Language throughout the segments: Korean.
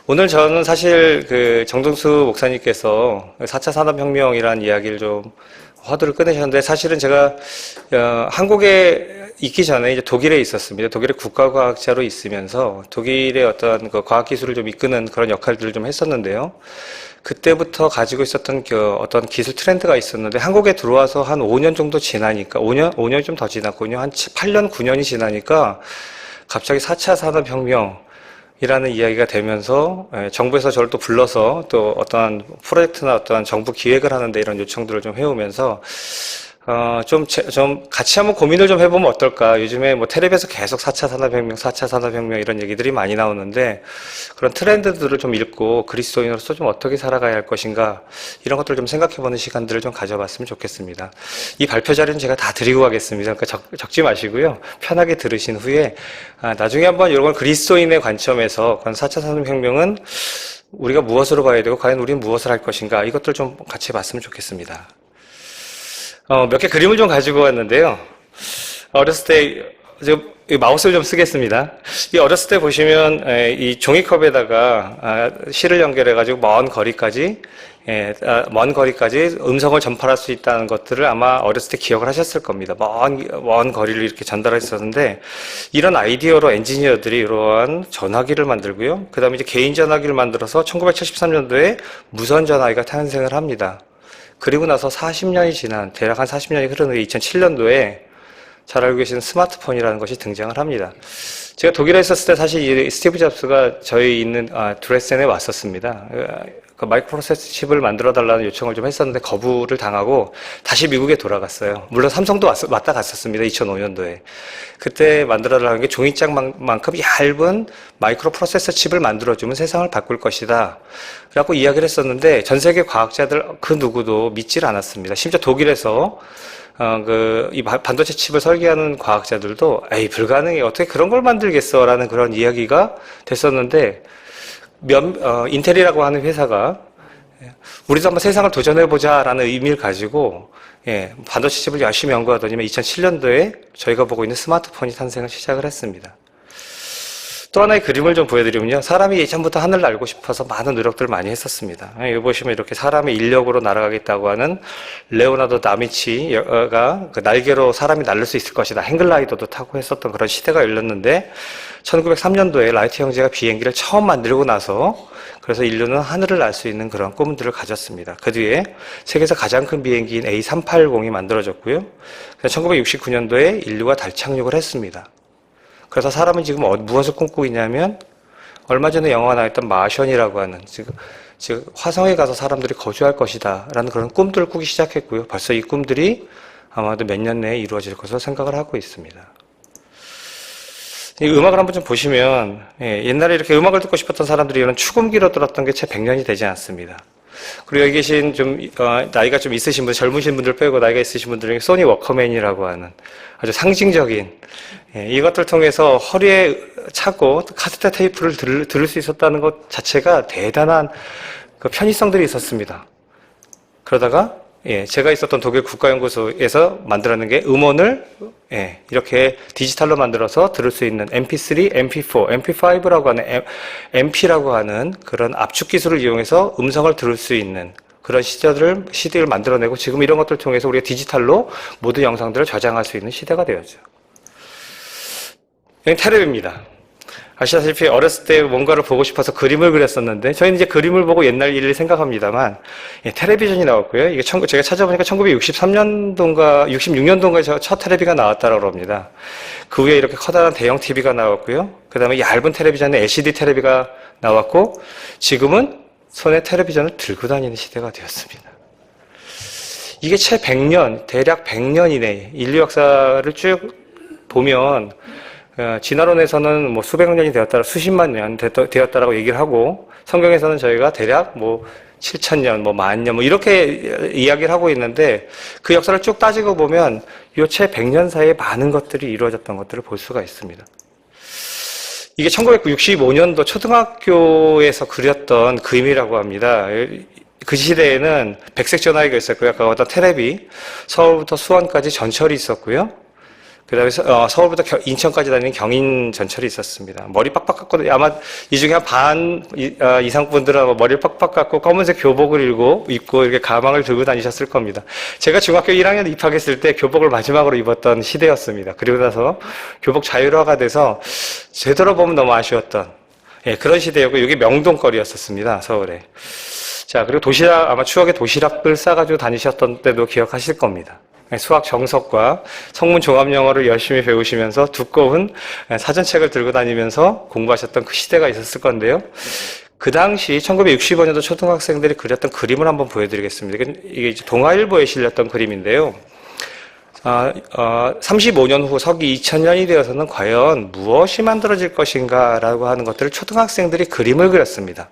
오늘 저는 사실 그 정동수 목사님께서 4차 산업혁명이라는 이야기를 좀 화두를 꺼내셨는데, 사실은 제가 한국에 있기 전에 이제 독일에 있었습니다. 독일의 국가과학자로 있으면서 독일의 어떤 그 과학기술을 좀 이끄는 그런 역할들을 좀 했었는데요. 그때부터 가지고 있었던 그 어떤 기술 트렌드가 있었는데, 한국에 들어와서 한 5년 정도 지나니까, 5년이 좀 더 지났군요. 한 8년, 9년이 지나니까 갑자기 4차 산업혁명 이라는 이야기가 되면서 정부에서 저를 또 불러서 또 어떠한 프로젝트나 어떠한 정부 기획을 하는데 이런 요청들을 좀 해오면서 좀 같이 한번 고민을 좀 해보면 어떨까. 요즘에 뭐 텔레비에서 계속 4차 산업혁명, 4차 산업혁명 이런 얘기들이 많이 나오는데, 그런 트렌드들을 좀 읽고 그리스도인으로서 좀 어떻게 살아가야 할 것인가, 이런 것들을 좀 생각해보는 시간들을 좀 가져봤으면 좋겠습니다. 이 발표 자료는 제가 다 드리고 가겠습니다. 그러니까 적지 마시고요. 편하게 들으신 후에 나중에 한번 이런 걸 그리스도인의 관점에서 4차 산업혁명은 우리가 무엇으로 봐야 되고 과연 우리는 무엇을 할 것인가, 이것들 좀 같이 봤으면 좋겠습니다. 몇 개 그림을 좀 가지고 왔는데요. 어렸을 때, 제가 마우스를 좀 쓰겠습니다. 이 어렸을 때 보시면, 이 종이컵에다가 실을 연결해가지고 먼 거리까지 음성을 전파할 수 있다는 것들을 아마 어렸을 때 기억을 하셨을 겁니다. 먼 거리를 이렇게 전달했었는데, 이런 아이디어로 엔지니어들이 이러한 전화기를 만들고요. 그 다음에 이제 개인 전화기를 만들어서 1973년도에 무선 전화기가 탄생을 합니다. 그리고 나서 40년이 지난, 대략 한 40년이 흐른 후에 2007년도에 잘 알고 계시는 스마트폰이라는 것이 등장을 합니다. 제가 독일에 있었을 때 사실 이 스티브 잡스가 저희 있는 드레센에 왔었습니다. 그 마이크로프로세서 칩을 만들어 달라는 요청을 좀 했었는데 거부를 당하고 다시 미국에 돌아갔어요. 물론 삼성도 왔다 갔었습니다. 2005년도에. 그때 만들어 달라는 게 종이장만큼 얇은 마이크로프로세서 칩을 만들어주면 세상을 바꿀 것이다 라고 이야기를 했었는데, 전 세계 과학자들 그 누구도 믿질 않았습니다. 심지어 독일에서 이 반도체 칩을 설계하는 과학자들도 에이, 불가능해. 어떻게 그런 걸 만들겠어? 라는 그런 이야기가 됐었는데, 인텔이라고 하는 회사가 우리도 한번 세상을 도전해보자 라는 의미를 가지고 반도체 칩을 열심히 연구하더니 2007년도에 저희가 보고 있는 스마트폰이 탄생을 시작을 했습니다. 또 하나의 그림을 좀 보여드리면요. 사람이 예전부터 하늘을 알고 싶어서 많은 노력들을 많이 했었습니다. 여기 보시면 이렇게 사람의 인력으로 날아가겠다고 하는 레오나르도 다빈치가 그 날개로 사람이 날릴 수 있을 것이다, 행글라이더도 타고 했었던 그런 시대가 열렸는데, 1903년도에 라이트 형제가 비행기를 처음 만들고 나서, 그래서 인류는 하늘을 날 수 있는 그런 꿈들을 가졌습니다. 그 뒤에 세계에서 가장 큰 비행기인 A380이 만들어졌고요. 1969년도에 인류가 달 착륙을 했습니다. 그래서 사람은 지금 무엇을 꿈꾸고 있냐면, 얼마 전에 영화가 나왔던 마션이라고 하는, 즉 화성에 가서 사람들이 거주할 것이다 라는 그런 꿈들을 꾸기 시작했고요. 벌써 이 꿈들이 아마도 몇 년 내에 이루어질 것으로 생각을 하고 있습니다. 이 음악을 한번 좀 보시면, 옛날에 이렇게 음악을 듣고 싶었던 사람들이 이런 축음기로 들었던 게 채 100년이 되지 않습니다. 그리고 여기 계신 나이가 좀 있으신 분, 젊으신 분들 빼고 나이가 있으신 분들 중에 소니 워커맨이라고 하는 아주 상징적인, 이것들 통해서 허리에 차고 카세트 테이프를 들을 수 있었다는 것 자체가 대단한 그 편의성들이 있었습니다. 그러다가, 제가 있었던 독일 국가연구소에서 만들어낸 게 음원을, 이렇게 디지털로 만들어서 들을 수 있는 MP3, MP4, MP5라고 하는, MP라고 하는 그런 압축 기술을 이용해서 음성을 들을 수 있는 그런 CD를 만들어내고, 지금 이런 것들을 통해서 우리가 디지털로 모든 영상들을 저장할 수 있는 시대가 되었죠. 여기 텔레비입니다. 아시다시피 어렸을 때 뭔가를 보고 싶어서 그림을 그렸었는데, 저희는 이제 그림을 보고 옛날 일을 생각합니다만, 텔레비전이 나왔고요. 이게 제가 찾아보니까 1963년도인가 66년도인가 첫 텔레비가 나왔다고 합니다. 그 위에 이렇게 커다란 대형 TV가 나왔고요. 그 다음에 얇은 텔레비전에 LCD 텔레비가 나왔고, 지금은 손에 텔레비전을 들고 다니는 시대가 되었습니다. 이게 채 100년, 대략 100년 이내 인류 역사를 쭉 보면, 진화론에서는 뭐 수백 년이 되었다, 수십만 년 되었다라고 얘기를 하고, 성경에서는 저희가 대략 뭐 7,000년, 뭐 10,000년, 뭐 이렇게 이야기를 하고 있는데, 그 역사를 쭉 따지고 보면 요 채 100년 사이에 많은 것들이 이루어졌던 것들을 볼 수가 있습니다. 이게 1965년도 초등학교에서 그렸던 그림이라고 합니다. 그 시대에는 백색 전화기가 있었고요. 그 어떤 테레비, 서울부터 수원까지 전철이 있었고요. 그다음에 서울부터 인천까지 다니는 경인 전철이 있었습니다. 머리 빡빡 깎고 아마 이 중에 한 반 이상 분들은 머리를 빡빡 깎고 검은색 교복을 입고 이렇게 가방을 들고 다니셨을 겁니다. 제가 중학교 1학년 입학했을 때 교복을 마지막으로 입었던 시대였습니다. 그리고 나서 교복 자율화가 돼서 되돌아보면 너무 아쉬웠던 그런 시대였고 이게 명동거리였었습니다. 서울에. 자, 그리고 도시락 아마 추억의 도시락을 싸가지고 다니셨던 때도 기억하실 겁니다. 수학 정석과 성문 종합 영어를 열심히 배우시면서 두꺼운 사전책을 들고 다니면서 공부하셨던 그 시대가 있었을 건데요. 그 당시 1965년도 초등학생들이 그렸던 그림을 한번 보여드리겠습니다. 이게 이제 동아일보에 실렸던 그림인데요. 35년 후 서기 2000년이 되어서는 과연 무엇이 만들어질 것인가 라고 하는 것들을 초등학생들이 그림을 그렸습니다.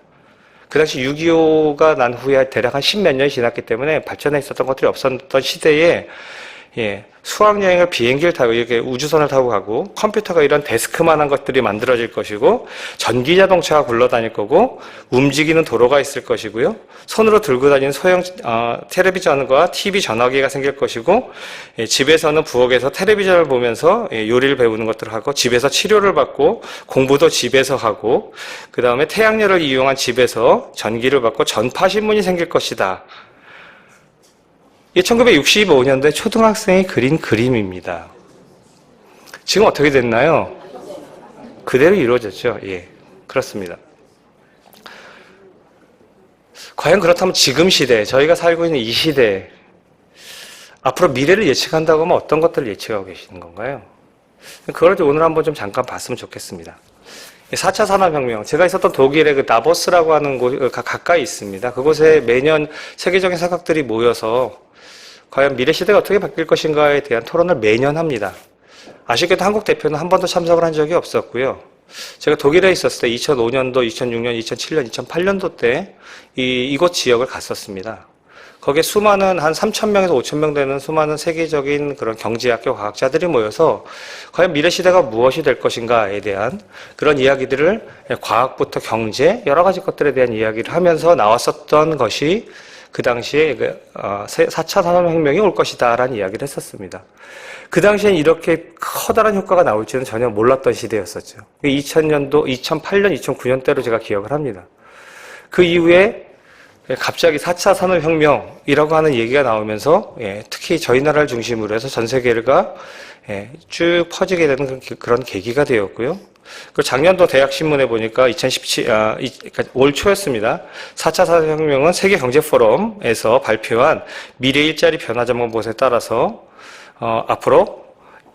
그 당시 6.25가 난 후에 대략 한 10몇 년이 지났기 때문에 발전해 있었던 것들이 없었던 시대에 수학여행을 비행기를 타고 이렇게 우주선을 타고 가고 컴퓨터가 이런 데스크만한 것들이 만들어질 것이고 전기자동차가 굴러다닐 거고 움직이는 도로가 있을 것이고요. 손으로 들고 다니는 소형 텔레비전과 TV 전화기가 생길 것이고 집에서는 부엌에서 텔레비전을 보면서 요리를 배우는 것들을 하고 집에서 치료를 받고 공부도 집에서 하고 그 다음에 태양열을 이용한 집에서 전기를 받고 전파신문이 생길 것이다. 1965년도에 초등학생이 그린 그림입니다. 지금 어떻게 됐나요? 그대로 이루어졌죠. 예, 그렇습니다. 과연 그렇다면 지금 시대, 저희가 살고 있는 이 시대, 앞으로 미래를 예측한다고 하면 어떤 것들을 예측하고 계시는 건가요? 그걸 오늘 한번 좀 잠깐 봤으면 좋겠습니다. 4차 산업혁명, 제가 있었던 독일의 그 다보스라고 하는 곳가 가까이 있습니다. 그곳에 매년 세계적인 사각들이 모여서 과연 미래 시대가 어떻게 바뀔 것인가에 대한 토론을 매년 합니다. 아쉽게도 한국 대표는 한 번도 참석을 한 적이 없었고요. 제가 독일에 있었을 때 2005년도, 2006년, 2007년, 2008년도 때 이곳 지역을 갔었습니다. 거기에 수많은 한 3,000명에서 5,000명 되는 수많은 세계적인 그런 경제학교 과학자들이 모여서 과연 미래 시대가 무엇이 될 것인가에 대한 그런 이야기들을 과학부터 경제 여러 가지 것들에 대한 이야기를 하면서 나왔었던 것이 그 당시에 4차 산업혁명이 올 것이다 라는 이야기를 했었습니다. 그 당시엔 이렇게 커다란 효과가 나올지는 전혀 몰랐던 시대였었죠. 2000년도, 2008년, 2009년대로 제가 기억을 합니다. 그 이후에 갑자기 4차 산업혁명이라고 하는 얘기가 나오면서 특히 저희 나라를 중심으로 해서 전 세계가 쭉 퍼지게 되는 그런 계기가 되었고요. 그리고 작년도 대학신문에 보니까 2017, 그러니까 올 초였습니다. 4차 산업혁명은 세계경제포럼에서 발표한 미래 일자리 변화 전망보고서에 따라서 앞으로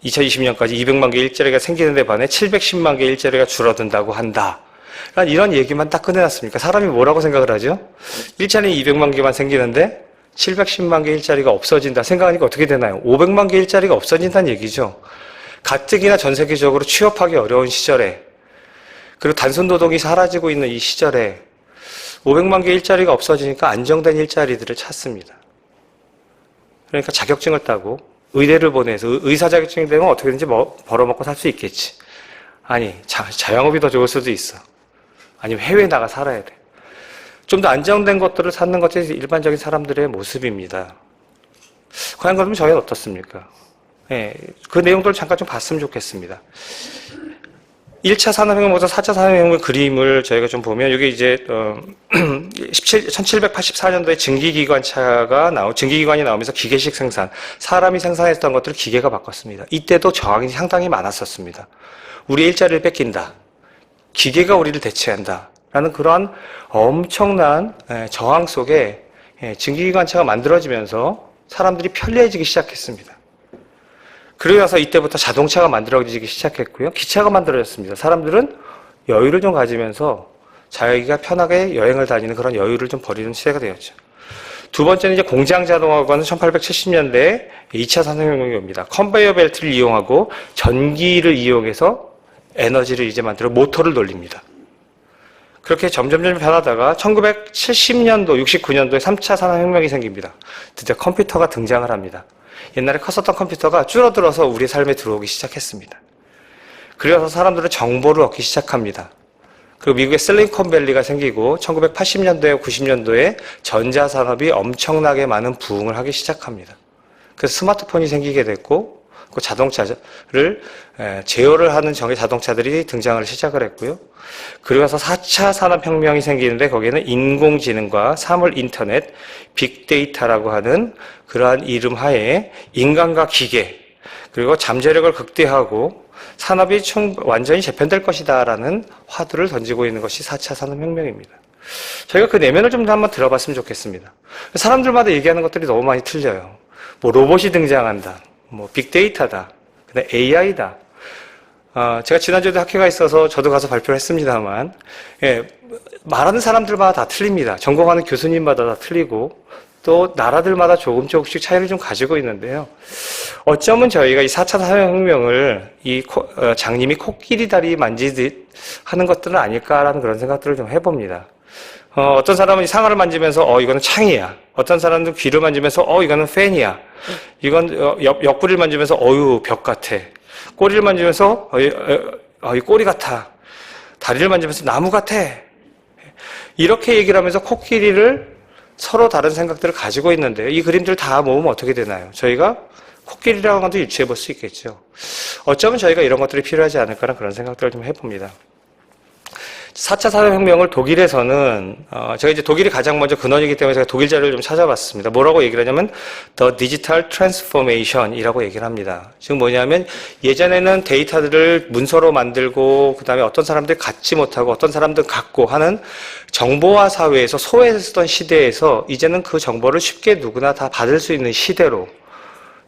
2020년까지 200만 개 일자리가 생기는 데 반해 710만 개 일자리가 줄어든다고 한다. 이런 얘기만 딱 꺼내놨습니까? 사람이 뭐라고 생각을 하죠? 일자리 200만 개만 생기는데 710만 개 일자리가 없어진다. 생각하니까 어떻게 되나요? 500만 개 일자리가 없어진다는 얘기죠. 가뜩이나 전 세계적으로 취업하기 어려운 시절에 그리고 단순 노동이 사라지고 있는 이 시절에 500만 개 일자리가 없어지니까 안정된 일자리들을 찾습니다. 그러니까 자격증을 따고 의대를 보내서 의사 자격증이 되면 어떻게든지 벌어먹고 살 수 있겠지. 아니 자영업이 더 좋을 수도 있어. 아니면 해외에 나가 살아야 돼. 좀 더 안정된 것들을 찾는 것이 일반적인 사람들의 모습입니다. 과연 그러면 저희는 어떻습니까? 그 내용들을 잠깐 좀 봤으면 좋겠습니다. 1차 산업혁명부터 4차 산업혁명 그림을 저희가 좀 보면, 이게 이제, 1784년도에 증기기관이 나오면서 기계식 생산, 사람이 생산했던 것들을 기계가 바꿨습니다. 이때도 저항이 상당히 많았었습니다. 우리 일자리를 뺏긴다. 기계가 우리를 대체한다. 라는 그러한 엄청난 저항 속에 증기기관차가 만들어지면서 사람들이 편리해지기 시작했습니다. 그러고 나서 이때부터 자동차가 만들어지기 시작했고요. 기차가 만들어졌습니다. 사람들은 여유를 좀 가지면서 자기가 편하게 여행을 다니는 그런 여유를 좀 버리는 시대가 되었죠. 두 번째는 이제 공장 자동화과는 1870년대에 2차 산업혁명이 옵니다. 컨베이어 벨트를 이용하고 전기를 이용해서 에너지를 이제 만들어 모터를 돌립니다. 그렇게 점점 변하다가 1970년도, 69년도에 3차 산업혁명이 생깁니다. 드디어 컴퓨터가 등장을 합니다. 옛날에 컸었던 컴퓨터가 줄어들어서 우리 삶에 들어오기 시작했습니다. 그래서 사람들은 정보를 얻기 시작합니다. 그리고 미국의 실리콘밸리가 생기고 1980년도에 90년도에 전자산업이 엄청나게 많은 부흥을 하기 시작합니다. 그래서 스마트폰이 생기게 됐고 그 자동차를 제어를 하는 정의 자동차들이 등장을 시작을 했고요. 그리고 나서 4차 산업혁명이 생기는데 거기에는 인공지능과 사물 인터넷, 빅데이터라고 하는 그러한 이름 하에 인간과 기계, 그리고 잠재력을 극대화하고 산업이 완전히 재편될 것이다라는 화두를 던지고 있는 것이 4차 산업혁명입니다. 저희가 그 내면을 좀 더 한번 들어봤으면 좋겠습니다. 사람들마다 얘기하는 것들이 너무 많이 틀려요. 뭐 로봇이 등장한다, 뭐 빅데이터다, 그다음 AI다. 제가 지난주에도 학회가 있어서 저도 가서 발표를 했습니다만, 예, 말하는 사람들마다 다 틀립니다. 전공하는 교수님마다 다 틀리고, 또 나라들마다 조금씩 차이를 좀 가지고 있는데요. 어쩌면 저희가 이 4차 산업혁명을 장님이 코끼리 다리 만지듯 하는 것들은 아닐까라는 그런 생각들을 좀 해봅니다. 어떤 사람은 상아를 만지면서 이거는 창이야. 어떤 사람은 귀를 만지면서 이거는 팬이야. 이건 옆구리를 만지면서 어유 벽 같아. 꼬리를 만지면서 이 꼬리 같아. 다리를 만지면서 나무 같아. 이렇게 얘기를 하면서 코끼리를 서로 다른 생각들을 가지고 있는데요. 이 그림들 다 모으면 어떻게 되나요? 저희가 코끼리라고 하는 것도 유추해 볼 수 있겠죠. 어쩌면 저희가 이런 것들이 필요하지 않을까라는 그런 생각들을 좀 해봅니다. 4차 산업혁명을 독일에서는 제가 이제 독일이 가장 먼저 근원이기 때문에 제가 독일 자료를 좀 찾아봤습니다. 뭐라고 얘기를 하냐면 The Digital Transformation이라고 얘기를 합니다. 지금 뭐냐면 예전에는 데이터들을 문서로 만들고 그다음에 어떤 사람들이 갖지 못하고 어떤 사람들은 갖고 하는 정보화 사회에서 소외했던 시대에서 이제는 그 정보를 쉽게 누구나 다 받을 수 있는 시대로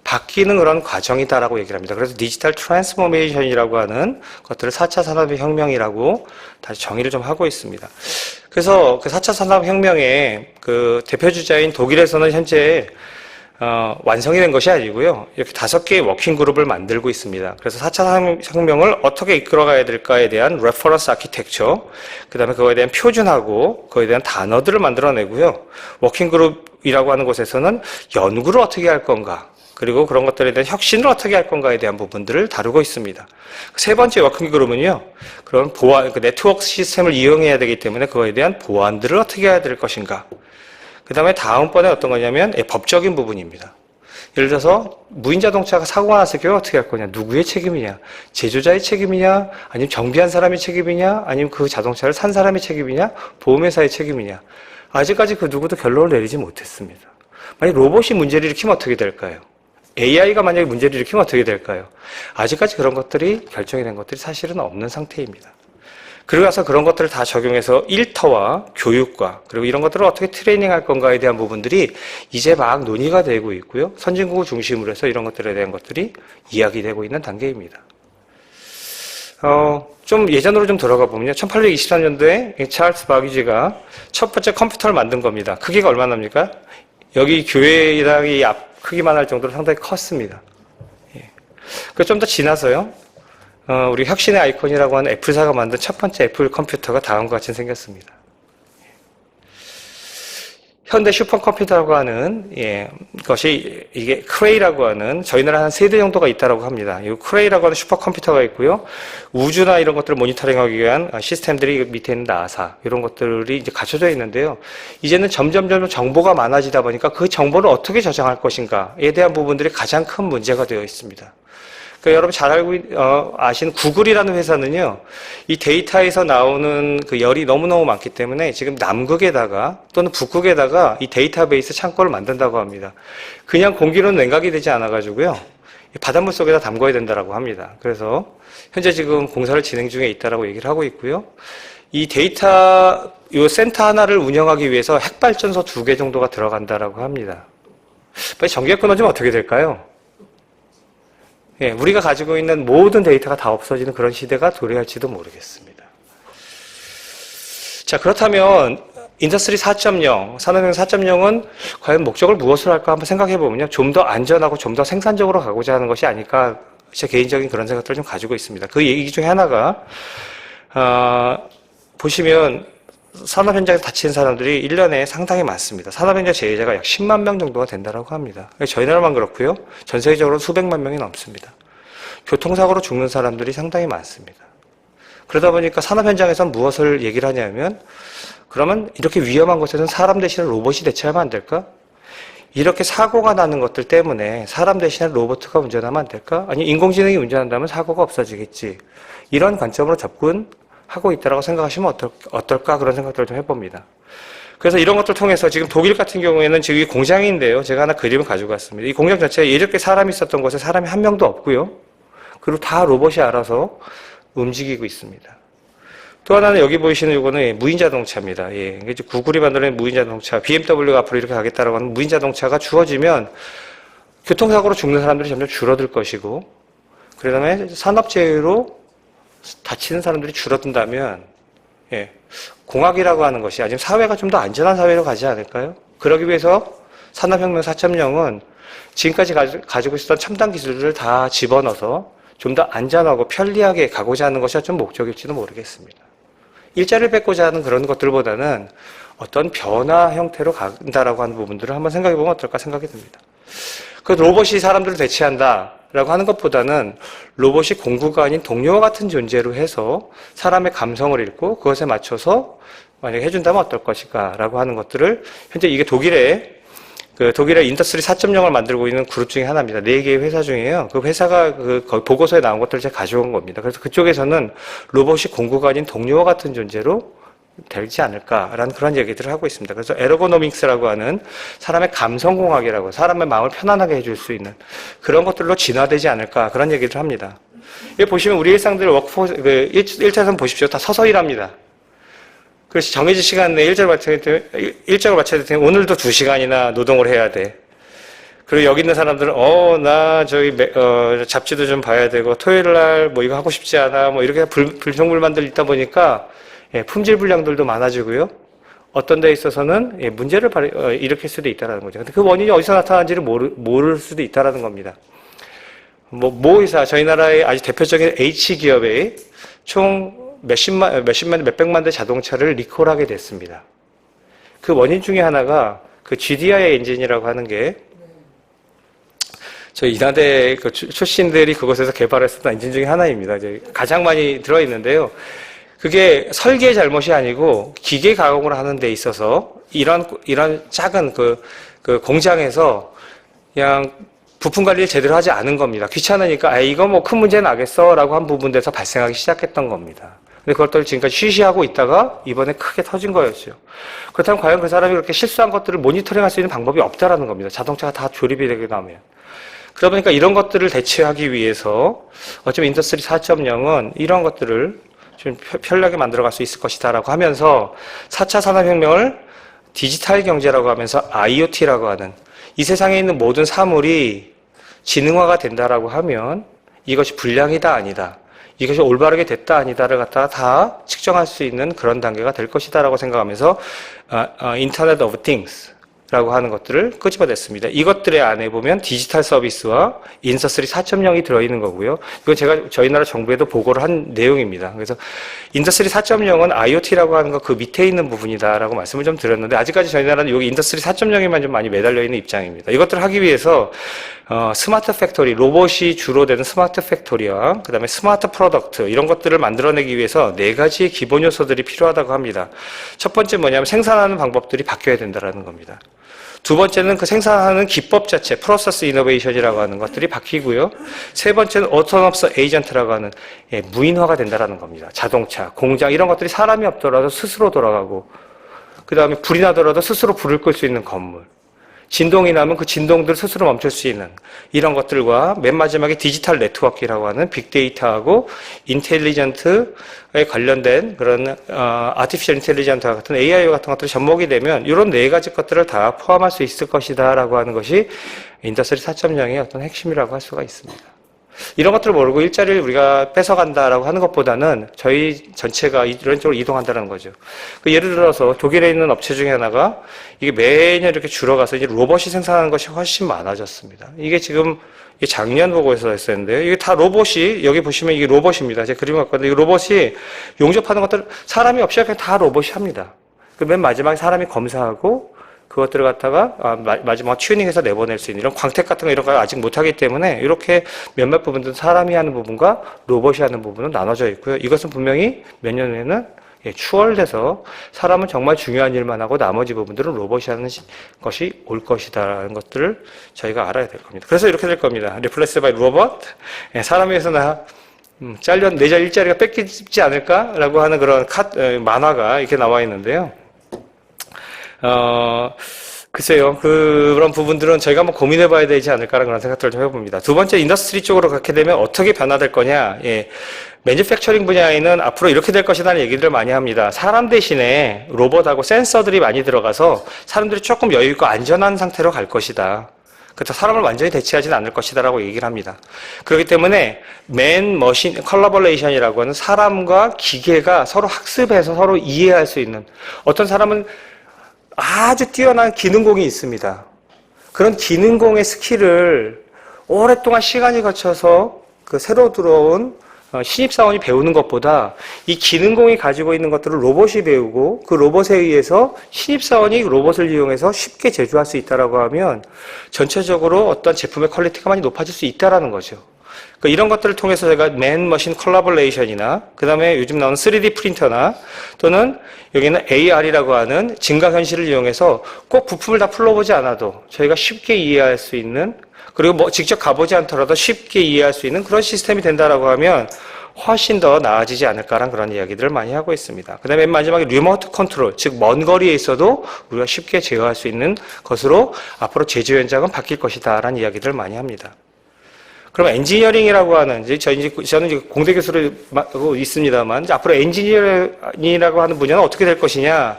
바뀌는 그런 과정이다라고 얘기를 합니다. 그래서 디지털 트랜스포메이션이라고 하는 것들을 4차 산업혁명이라고 다시 정의를 좀 하고 있습니다. 그래서 그 4차 산업혁명의 그 대표주자인 독일에서는 현재 완성이 된 것이 아니고요. 이렇게 5개의 워킹그룹을 만들고 있습니다. 그래서 4차 산업혁명을 어떻게 이끌어가야 될까에 대한 레퍼런스 아키텍처, 그 다음에 그거에 대한 표준하고 그거에 대한 단어들을 만들어내고요. 워킹그룹이라고 하는 곳에서는 연구를 어떻게 할 건가, 그리고 그런 것들에 대한 혁신을 어떻게 할 건가에 대한 부분들을 다루고 있습니다. 세 번째 워킹그룹은요, 그런 보안, 그 네트워크 시스템을 이용해야 되기 때문에 그거에 대한 보안들을 어떻게 해야 될 것인가. 그 다음에 다음번에 어떤 거냐면 법적인 부분입니다. 예를 들어서 무인자동차가 사고가 났을 경우 어떻게 할 거냐, 누구의 책임이냐, 제조자의 책임이냐, 아니면 정비한 사람의 책임이냐, 아니면 그 자동차를 산 사람의 책임이냐, 보험회사의 책임이냐. 아직까지 그 누구도 결론을 내리지 못했습니다. 만약 로봇이 문제를 일으키면 어떻게 될까요? AI가 만약에 문제를 일으키면 어떻게 될까요? 아직까지 그런 것들이 결정이 된 것들이 사실은 없는 상태입니다. 그리고 나서 그런 것들을 다 적용해서 일터와 교육과 그리고 이런 것들을 어떻게 트레이닝할 건가에 대한 부분들이 이제 막 논의가 되고 있고요. 선진국을 중심으로 해서 이런 것들에 대한 것들이 이야기되고 있는 단계입니다. 좀 예전으로 좀 들어가 보면요. 1823년도에 찰스 바귀지가 첫 번째 컴퓨터를 만든 겁니다. 크기가 얼마나 합니까? 여기 교회랑 이 앞 크기만 할 정도로 상당히 컸습니다. 예. 그 좀 더 지나서요. 우리 혁신의 아이콘이라고 하는 애플사가 만든 첫 번째 애플 컴퓨터가 다음과 같이 생겼습니다. 현대 슈퍼컴퓨터라고 하는 것이 이게 크레이라고 하는 저희 나라 한 3대 정도가 있다고 합니다. 이 크레이라고 하는 슈퍼컴퓨터가 있고요. 우주나 이런 것들을 모니터링하기 위한 시스템들이 밑에 있는 나사 이런 것들이 이제 갖춰져 있는데요. 이제는 점점 정보가 많아지다 보니까 그 정보를 어떻게 저장할 것인가에 대한 부분들이 가장 큰 문제가 되어 있습니다. 그러니까 여러분 잘 알고 아시는 구글이라는 회사는요, 이 데이터에서 나오는 그 열이 너무너무 많기 때문에 지금 남극에다가 또는 북극에다가 이 데이터베이스 창고를 만든다고 합니다. 그냥 공기로는 냉각이 되지 않아가지고요, 바닷물 속에다 담궈야 된다고 합니다. 그래서 현재 지금 공사를 진행 중에 있다라고 얘기를 하고 있고요. 이 데이터, 이 센터 하나를 운영하기 위해서 핵발전소 2개 정도가 들어간다라고 합니다. 빨리 전기가 끊어지면 어떻게 될까요? 우리가 가지고 있는 모든 데이터가 다 없어지는 그런 시대가 도래할지도 모르겠습니다. 자, 그렇다면 인더스트리 4.0, 산업혁명 4.0은 과연 목적을 무엇으로 할까 한번 생각해 보면요. 좀 더 안전하고 좀 더 생산적으로 가고자 하는 것이 아닐까, 제 개인적인 그런 생각들을 좀 가지고 있습니다. 그 얘기 중에 하나가 보시면 산업 현장에서 다치는 사람들이 1년에 상당히 많습니다. 산업 현장 재해자가 약 10만 명 정도가 된다고 합니다. 저희 나라만 그렇고요. 전 세계적으로 수백만 명이 넘습니다. 교통사고로 죽는 사람들이 상당히 많습니다. 그러다 보니까 산업 현장에서는 무엇을 얘기를 하냐면, 그러면 이렇게 위험한 곳에서는 사람 대신에 로봇이 대체하면 안 될까? 이렇게 사고가 나는 것들 때문에 사람 대신에 로봇가 운전하면 안 될까? 아니, 인공지능이 운전한다면 사고가 없어지겠지. 이런 관점으로 접근하고 있다고 생각하시면 어떨까? 그런 생각들을 좀 해봅니다. 그래서 이런 것들 통해서 지금 독일 같은 경우에는 지금 이 공장인데요. 제가 하나 그림을 가지고 왔습니다. 이 공장 자체에 이렇게 사람이 있었던 곳에 사람이 한 명도 없고요. 그리고 다 로봇이 알아서 움직이고 있습니다. 또 하나는 여기 보이시는 이거는 무인 자동차입니다. 예. 이게 구글이 만들어낸 무인 자동차, BMW가 앞으로 이렇게 가겠다라고 하는 무인 자동차가 주어지면 교통사고로 죽는 사람들이 점점 줄어들 것이고, 그 다음에 산업재해로 다치는 사람들이 줄어든다면, 예. 공학이라고 하는 것이 아니면 사회가 좀 더 안전한 사회로 가지 않을까요? 그러기 위해서 산업혁명 4.0은 지금까지 가지고 있었던 첨단 기술들을 다 집어넣어서 좀 더 안전하고 편리하게 가고자 하는 것이 좀 목적일지도 모르겠습니다. 일자리를 뺏고자 하는 그런 것들보다는 어떤 변화 형태로 간다라고 하는 부분들을 한번 생각해 보면 어떨까 생각이 듭니다. 그 로봇이 사람들을 대체한다라고 하는 것보다는 로봇이 공구가 아닌 동료와 같은 존재로 해서 사람의 감성을 읽고 그것에 맞춰서 만약에 해준다면 어떨 것일까라고 하는 것들을 현재 이게 독일의 인더스트리 4.0을 만들고 있는 그룹 중에 하나입니다. 4개의 회사 중에요. 그 회사가 보고서에 나온 것들을 제가 가져온 겁니다. 그래서 그쪽에서는 로봇이 공구가 아닌 동료와 같은 존재로 되지 않을까라는 그런 얘기들을 하고 있습니다. 그래서 에러고노믹스라고 하는 사람의 감성공학이라고 사람의 마음을 편안하게 해줄 수 있는 그런 것들로 진화되지 않을까 그런 얘기를 합니다. 여기 보시면 우리 일상들 워크포스 1차선 보십시오. 다 서서 일합니다. 그래서 정해진 시간 내에 일정을 맞춰야 되면 오늘도 2시간이나 노동을 해야 돼. 그리고 여기 있는 사람들은 나 잡지도 좀 봐야 되고 토요일 날 뭐 이거 하고 싶지 않아 뭐 이렇게 불평불만들 있다 보니까 품질 불량들도 많아지고요. 어떤 데 있어서는 문제를 일으킬 수도 있다는 거죠. 근데 그 원인이 어디서 나타나는지를 모를 수도 있다는 겁니다. 모 회사 저희 나라의 아주 대표적인 H기업의 총 몇백만 대 자동차를 리콜하게 됐습니다. 그 원인 중에 하나가 그 GDI 엔진이라고 하는 게 저희 인하대 출신들이 그곳에서 개발했었던 엔진 중에 하나입니다. 이제 가장 많이 들어있는데요. 그게 설계의 잘못이 아니고 기계 가공을 하는 데 있어서 이런 작은 그 공장에서 그냥 부품 관리를 제대로 하지 않은 겁니다. 귀찮으니까 이거 뭐 큰 문제 나겠어 라고 한 부분에서 발생하기 시작했던 겁니다. 근데 그것들을 지금까지 쉬쉬하고 있다가 이번에 크게 터진 거였죠. 그렇다면 과연 그 사람이 그렇게 실수한 것들을 모니터링할 수 있는 방법이 없다라는 겁니다. 자동차가 다 조립이 되게 나면. 그러다 보니까 이런 것들을 대체하기 위해서 어쩌면 인더스트리 4.0은 이런 것들을 좀 편리하게 만들어갈 수 있을 것이다라고 하면서 4차 산업혁명을 디지털 경제라고 하면서 IoT라고 하는 이 세상에 있는 모든 사물이 지능화가 된다라고 하면 이것이 불량이다 아니다. 이것이 올바르게 됐다 아니다를 갖다가 다 측정할 수 있는 그런 단계가 될 것이다라고 생각하면서 인터넷 오브 띵스라고 하는 것들을 끄집어냈습니다. 이것들의 안에 보면 디지털 서비스와 인더스트리 4.0이 들어있는 거고요. 이건 제가 저희 나라 정부에도 보고를 한 내용입니다. 그래서 인더스트리 4.0은 IoT라고 하는 거 그 밑에 있는 부분이다라고 말씀을 좀 드렸는데 아직까지 저희 나라는 여기 인더스트리 4.0에만 좀 많이 매달려 있는 입장입니다. 이것들을 하기 위해서 스마트 팩토리, 로봇이 주로 되는 스마트 팩토리와 그 다음에 스마트 프로덕트 이런 것들을 만들어내기 위해서 4가지의 기본 요소들이 필요하다고 합니다. 첫 번째 뭐냐면 생산하는 방법들이 바뀌어야 된다는 겁니다. 두 번째는 그 생산하는 기법 자체, 프로세스 이노베이션이라고 하는 것들이 바뀌고요. 세 번째는 오토노머스 에이전트라고 하는 무인화가 된다는 겁니다. 자동차, 공장 이런 것들이 사람이 없더라도 스스로 돌아가고 그 다음에 불이 나더라도 스스로 불을 끌 수 있는 건물. 진동이 나면 그 진동들을 스스로 멈출 수 있는 이런 것들과 맨 마지막에 디지털 네트워크라고 하는 빅데이터하고 인텔리전트에 관련된 그런 아티피셜 인텔리전트와 같은 AI와 같은 것들이 접목이 되면 이런 4가지 것들을 다 포함할 수 있을 것이다 라고 하는 것이 인더스트리 4.0의 어떤 핵심이라고 할 수가 있습니다. 이런 것들을 모르고 일자리를 우리가 뺏어간다라고 하는 것보다는 저희 전체가 이런 쪽으로 이동한다는 거죠. 예를 들어서 독일에 있는 업체 중에 하나가 이게 매년 이렇게 줄어가서 이제 로봇이 생산하는 것이 훨씬 많아졌습니다. 이게 지금 작년 보고에서 했었는데요. 이게 다 로봇이 여기 보시면 이게 로봇입니다. 제가 그림 갖고 왔는데 이 로봇이 용접하는 것들 사람이 없이 그냥 다 로봇이 합니다. 맨 마지막에 사람이 검사하고 그것들을 갖다가 마지막 튜닝해서 내보낼 수 있는 이런 광택 같은 거 이런 거 아직 못하기 때문에 이렇게 몇몇 부분들은 사람이 하는 부분과 로봇이 하는 부분은 나눠져 있고요. 이것은 분명히 몇 년 후에는 추월돼서 사람은 정말 중요한 일만 하고 나머지 부분들은 로봇이 하는 것이 올 것이다라는 것들을 저희가 알아야 될 겁니다. 그래서 이렇게 될 겁니다. Replaced by robot. 사람에 의해서 내 일자리가 뺏기지 않을까라고 하는 그런 만화가 이렇게 나와 있는데요. 글쎄요, 그런 부분들은 저희가 한번 고민해 봐야 되지 않을까라는 그런 생각들을 좀 해봅니다. 두 번째, 인더스트리 쪽으로 가게 되면 어떻게 변화될 거냐. 매니팩처링 분야에는 앞으로 이렇게 될 것이라는 얘기들을 많이 합니다. 사람 대신에 로봇하고 센서들이 많이 들어가서 사람들이 조금 여유있고 안전한 상태로 갈 것이다. 그렇다고 사람을 완전히 대체하지는 않을 것이다라고 얘기를 합니다. 그렇기 때문에 맨 머신 컬라보레이션이라고 하는 사람과 기계가 서로 학습해서 서로 이해할 수 있는, 어떤 사람은 아주 뛰어난 기능공이 있습니다. 그런 기능공의 스킬을 오랫동안 시간이 거쳐서 그 새로 들어온 신입사원이 배우는 것보다 이 기능공이 가지고 있는 것들을 로봇이 배우고 그 로봇에 의해서 신입사원이 로봇을 이용해서 쉽게 제조할 수 있다라고 하면 전체적으로 어떤 제품의 퀄리티가 많이 높아질 수 있다라는 거죠. 그러니까 이런 것들을 통해서 제가 맨머신 컬라보레이션이나 그 다음에 요즘 나오는 3D 프린터나 또는 여기는 AR이라고 하는 증강현실을 이용해서 꼭 부품을 다 풀러보지 않아도 저희가 쉽게 이해할 수 있는, 그리고 직접 가보지 않더라도 쉽게 이해할 수 있는 그런 시스템이 된다라고 하면 훨씬 더 나아지지 않을까라는 그런 이야기들을 많이 하고 있습니다. 그 다음에 맨 마지막에 리모트 컨트롤, 즉 먼 거리에 있어도 우리가 쉽게 제어할 수 있는 것으로 앞으로 제조 현장은 바뀔 것이다 라는 이야기들을 많이 합니다. 그럼 엔지니어링이라고 하는, 저는 이제 공대 교수를 맡고 있습니다만, 앞으로 엔지니어링이라고 하는 분야는 어떻게 될 것이냐.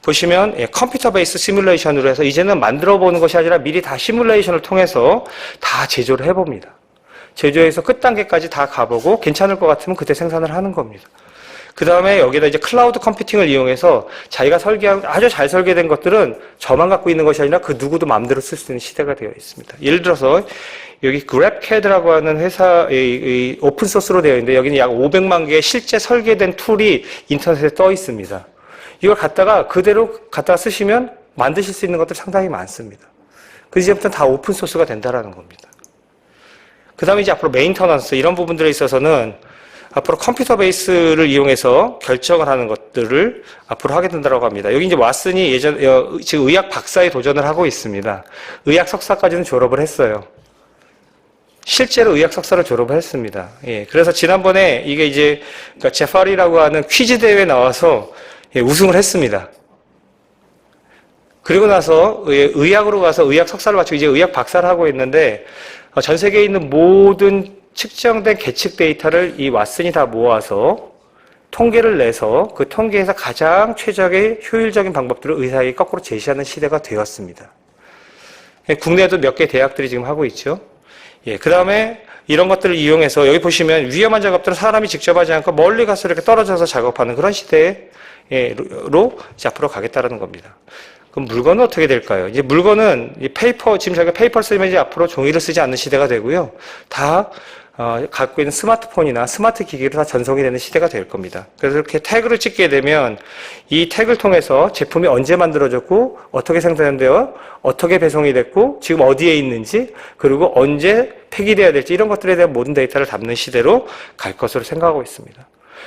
보시면, 컴퓨터 베이스 시뮬레이션으로 해서 이제는 만들어 보는 것이 아니라 미리 다 시뮬레이션을 통해서 다 제조를 해봅니다. 제조해서 끝 단계까지 다 가보고 괜찮을 것 같으면 그때 생산을 하는 겁니다. 그 다음에 여기다 이제 클라우드 컴퓨팅을 이용해서 자기가 설계한, 아주 잘 설계된 것들은 저만 갖고 있는 것이 아니라 그 누구도 마음대로 쓸 수 있는 시대가 되어 있습니다. 예를 들어서 여기 그랩캐드라고 하는 회사의 오픈소스로 되어 있는데 여기는 약 500만 개의 실제 설계된 툴이 인터넷에 떠 있습니다. 이걸 그대로 갖다가 쓰시면 만드실 수 있는 것들 상당히 많습니다. 그 이제부터는 다 오픈소스가 된다라는 겁니다. 그 다음에 이제 앞으로 메인터넌스 이런 부분들에 있어서는 앞으로 컴퓨터 베이스를 이용해서 결정을 하는 것들을 앞으로 하게 된다고 합니다. 여기 이제 왓슨이 지금 의학 박사에 도전을 하고 있습니다. 의학 석사까지는 졸업을 했어요. 실제로 의학 석사를 졸업을 했습니다. 그래서 지난번에 이게 이제 그러니까 제파리라고 하는 퀴즈 대회에 나와서 우승을 했습니다. 그리고 나서 의학으로 가서 의학 석사를 마치고 이제 의학 박사를 하고 있는데 전 세계에 있는 모든 측정된 계측 데이터를 이 왓슨이 다 모아서 통계를 내서 그 통계에서 가장 최적의 효율적인 방법들을 의사에게 거꾸로 제시하는 시대가 되었습니다. 국내에도 몇 개 대학들이 지금 하고 있죠. 그 다음에 이런 것들을 이용해서 여기 보시면 위험한 작업들은 사람이 직접 하지 않고 멀리 가서 이렇게 떨어져서 작업하는 그런 시대로 이제 앞으로 가겠다라는 겁니다. 그럼 물건은 어떻게 될까요? 이제 물건은 지금 저희가 페이퍼를 쓰면 이제 앞으로 종이를 쓰지 않는 시대가 되고요. 다 갖고 있는 스마트폰이나 스마트 기기로 다 전송이 되는 시대가 될 겁니다. 그래서 이렇게 태그를 찍게 되면 이 태그를 통해서 제품이 언제 만들어졌고 어떻게 생산되어 어떻게 배송이 됐고 지금 어디에 있는지 그리고 언제 폐기돼야 될지 이런 것들에 대한 모든 데이터를 담는 시대로 갈 것으로 생각하고 있습니다.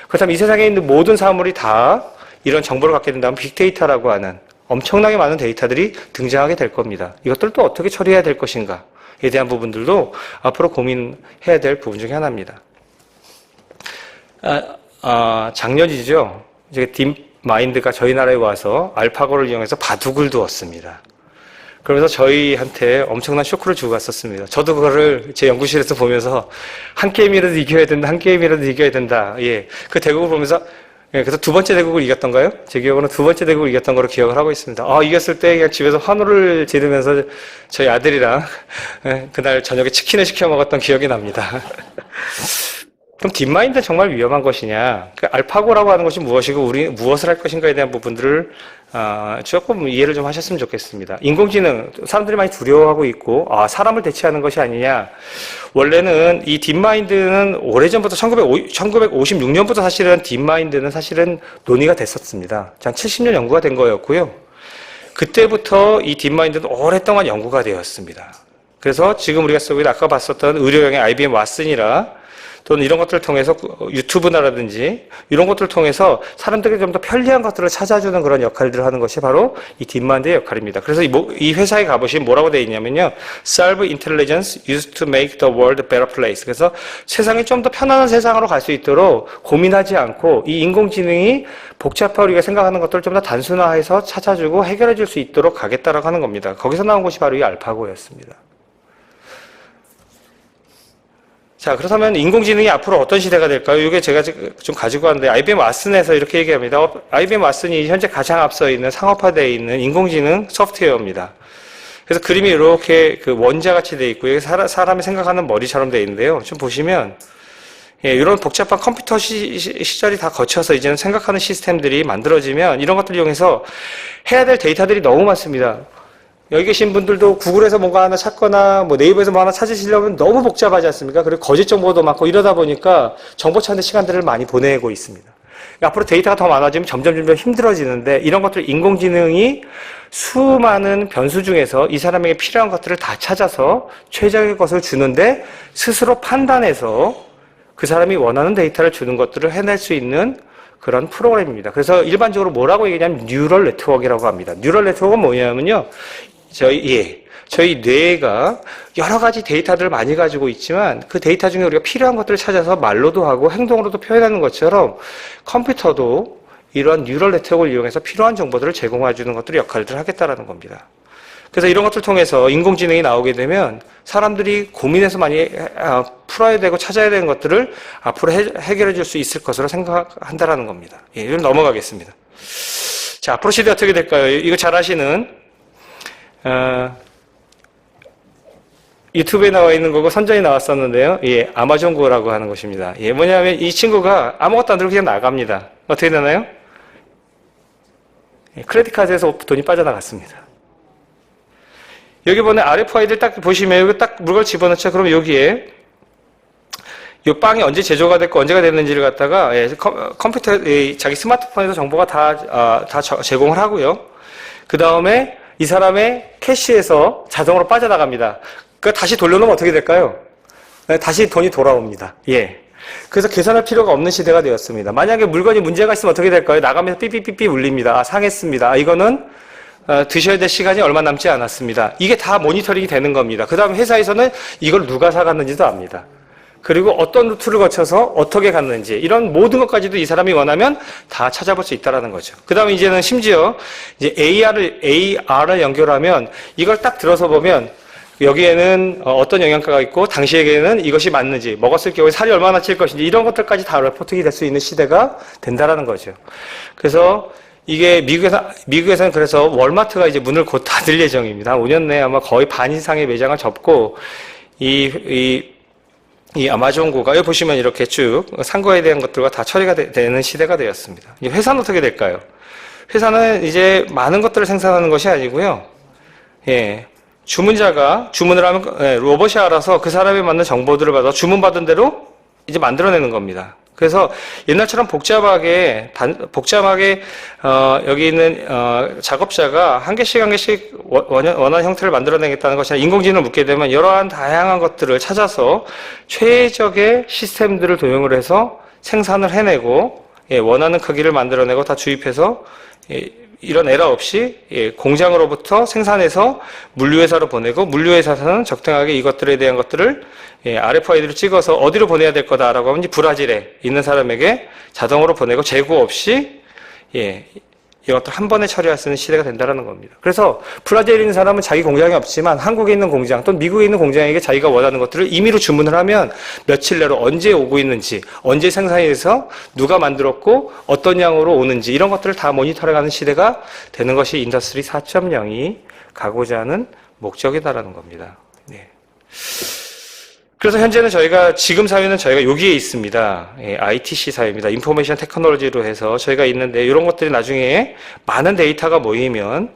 그렇다면 이 세상에 있는 모든 사물이 다 이런 정보를 갖게 된다면 빅데이터라고 하는 엄청나게 많은 데이터들이 등장하게 될 겁니다. 이것들을 또 어떻게 처리해야 될 것인가 에 대한 부분들도 앞으로 고민해야 될 부분 중에 하나입니다. 작년이죠. 이제 딥마인드가 저희 나라에 와서 알파고를 이용해서 바둑을 두었습니다. 그러면서 저희한테 엄청난 쇼크를 주고 갔었습니다. 저도 그거를 제 연구실에서 보면서 한 게임이라도 이겨야 된다, 한 게임이라도 이겨야 된다. 그 대국을 보면서 그래서 두 번째 대국을 이겼던가요? 제 기억으로는 두 번째 대국을 이겼던 거로 기억을 하고 있습니다. 이겼을 때 그냥 집에서 환호를 지르면서 저희 아들이랑 그날 저녁에 치킨을 시켜 먹었던 기억이 납니다. 그럼 딥마인드는 정말 위험한 것이냐? 그 알파고라고 하는 것이 무엇이고 우리 무엇을 할 것인가에 대한 부분들을 조금 이해를 좀 하셨으면 좋겠습니다. 인공지능 사람들이 많이 두려워하고 있고 사람을 대체하는 것이 아니냐? 원래는 이 딥마인드는 오래전부터 1956년부터 사실은 딥마인드는 사실은 논의가 됐었습니다. 한 70년 연구가 된 거였고요. 그때부터 이 딥마인드는 오랫동안 연구가 되었습니다. 그래서 지금 우리가 쓰고 있는 아까 봤었던 의료용의 IBM 왓슨이라 또는 이런 것들을 통해서 유튜브나라든지 이런 것들을 통해서 사람들에게 좀 더 편리한 것들을 찾아주는 그런 역할들을 하는 것이 바로 이 딥마인드의 역할입니다. 그래서 이 회사에 가보시면 뭐라고 되어 있냐면요. Serve intelligence used to make the world a better place. 그래서 세상이 좀 더 편안한 세상으로 갈 수 있도록 고민하지 않고 이 인공지능이 복잡하게 우리가 생각하는 것들을 좀 더 단순화해서 찾아주고 해결해 줄 수 있도록 가겠다라고 하는 겁니다. 거기서 나온 것이 바로 이 알파고였습니다. 자, 그렇다면 인공지능이 앞으로 어떤 시대가 될까요? 이게 제가 좀 가지고 왔는데 IBM 왓슨에서 이렇게 얘기합니다. IBM 왓슨이 현재 가장 앞서 있는 상업화되어 있는 인공지능 소프트웨어입니다. 그래서 그림이 이렇게 그 원자같이 되어 있고요. 사람이 생각하는 머리처럼 되어 있는데요. 좀 보시면 예, 이런 복잡한 컴퓨터 시절이 다 거쳐서 이제는 생각하는 시스템들이 만들어지면 이런 것들을 이용해서 해야 될 데이터들이 너무 많습니다. 여기 계신 분들도 구글에서 뭔가 하나 찾거나 뭐 네이버에서 뭐 하나 찾으시려면 너무 복잡하지 않습니까? 그리고 거짓 정보도 많고 이러다 보니까 정보 찾는 시간들을 많이 보내고 있습니다. 앞으로 데이터가 더 많아지면 점점 힘들어지는데 이런 것들 인공지능이 수많은 변수 중에서 이 사람에게 필요한 것들을 다 찾아서 최적의 것을 주는데 스스로 판단해서 그 사람이 원하는 데이터를 주는 것들을 해낼 수 있는 그런 프로그램입니다. 그래서 일반적으로 뭐라고 얘기하냐면 뉴럴 네트워크라고 합니다. 뉴럴 네트워크는 뭐냐면요. 저희 뇌가 여러 가지 데이터들을 많이 가지고 있지만 그 데이터 중에 우리가 필요한 것들을 찾아서 말로도 하고 행동으로도 표현하는 것처럼 컴퓨터도 이러한 뉴럴 네트워크를 이용해서 필요한 정보들을 제공해 주는 것들을 역할들을 하겠다라는 겁니다. 그래서 이런 것들 통해서 인공지능이 나오게 되면 사람들이 고민해서 많이 풀어야 되고 찾아야 되는 것들을 앞으로 해결해 줄 수 있을 것으로 생각한다라는 겁니다. 예, 이건 넘어가겠습니다. 자, 앞으로 시대 어떻게 될까요? 이거 잘 아시는 유튜브에 나와 있는 거고 선전이 나왔었는데요. 예, 아마존고라고 하는 것입니다. 예, 뭐냐면 이 친구가 아무것도 안 들고 그냥 나갑니다. 어떻게 되나요? 예, 크레딧 카드에서 돈이 빠져나갔습니다. 여기 보면 RFID 딱 보시면 여기 딱 물건을 집어넣죠. 그럼 여기에 이 빵이 언제 제조가 됐고 언제가 됐는지를 갖다가 컴퓨터 자기 스마트폰에서 정보가 다 제공을 하고요. 그 다음에 이 사람의 캐시에서 자동으로 빠져나갑니다. 그 다시 돌려놓으면 어떻게 될까요? 다시 돈이 돌아옵니다. 예. 그래서 계산할 필요가 없는 시대가 되었습니다. 만약에 물건이 문제가 있으면 어떻게 될까요? 나가면서 삐삐삐삐 울립니다. 아, 상했습니다. 아, 이거는 드셔야 될 시간이 얼마 남지 않았습니다. 이게 다 모니터링이 되는 겁니다. 그 다음에 회사에서는 이걸 누가 사갔는지도 압니다. 그리고 어떤 루트를 거쳐서 어떻게 갔는지 이런 모든 것까지도 이 사람이 원하면 다 찾아볼 수 있다는 거죠. 그 다음에 이제는 심지어 이제 AR을 연결하면 이걸 딱 들어서 보면 여기에는 어떤 영양가가 있고 당시에게는 이것이 맞는지 먹었을 경우에 살이 얼마나 찔 것인지 이런 것들까지 다 레포팅이 될 수 있는 시대가 된다라는 거죠. 그래서 이게 미국에서는 그래서 월마트가 이제 문을 곧 닫을 예정입니다. 5년 내에 아마 거의 반 이상의 매장을 접고 이 아마존고가 여기 보시면 이렇게 쭉 상거에 대한 것들과 다 처리가 되는 시대가 되었습니다. 회사는 어떻게 될까요? 회사는 이제 많은 것들을 생산하는 것이 아니고요. 예. 주문자가 주문을 하면 로봇이 알아서 그 사람에 맞는 정보들을 받아 주문받은 대로 이제 만들어내는 겁니다. 그래서 옛날처럼 복잡하게 여기 있는 작업자가 한 개씩 원하는 형태를 만들어내겠다는 것이 아니라 인공지능을 묻게 되면 여러한 다양한 것들을 찾아서 최적의 시스템들을 도용을 해서 생산을 해내고 원하는 크기를 만들어내고 다 주입해서 이런 에러 없이 공장으로부터 생산해서 물류회사로 보내고 물류회사에서는 적당하게 이것들에 대한 것들을 RFID를 찍어서 어디로 보내야 될 거다라고 하면 브라질에 있는 사람에게 자동으로 보내고 재고 없이 이것들 한 번에 처리할 수 있는 시대가 된다는 겁니다. 그래서 브라질에 있는 사람은 자기 공장이 없지만 한국에 있는 공장 또는 미국에 있는 공장에게 자기가 원하는 것들을 임의로 주문을 하면 며칠 내로 언제 오고 있는지 언제 생산이 돼서 누가 만들었고 어떤 양으로 오는지 이런 것들을 다 모니터링하는 시대가 되는 것이 인더스트리 4.0이 가고자 하는 목적이다라는 겁니다. 네. 그래서 현재는 지금 사회는 저희가 여기에 있습니다. ITC 사회입니다. 인포메이션 테크놀로지로 해서 저희가 있는데 이런 것들이 나중에 많은 데이터가 모이면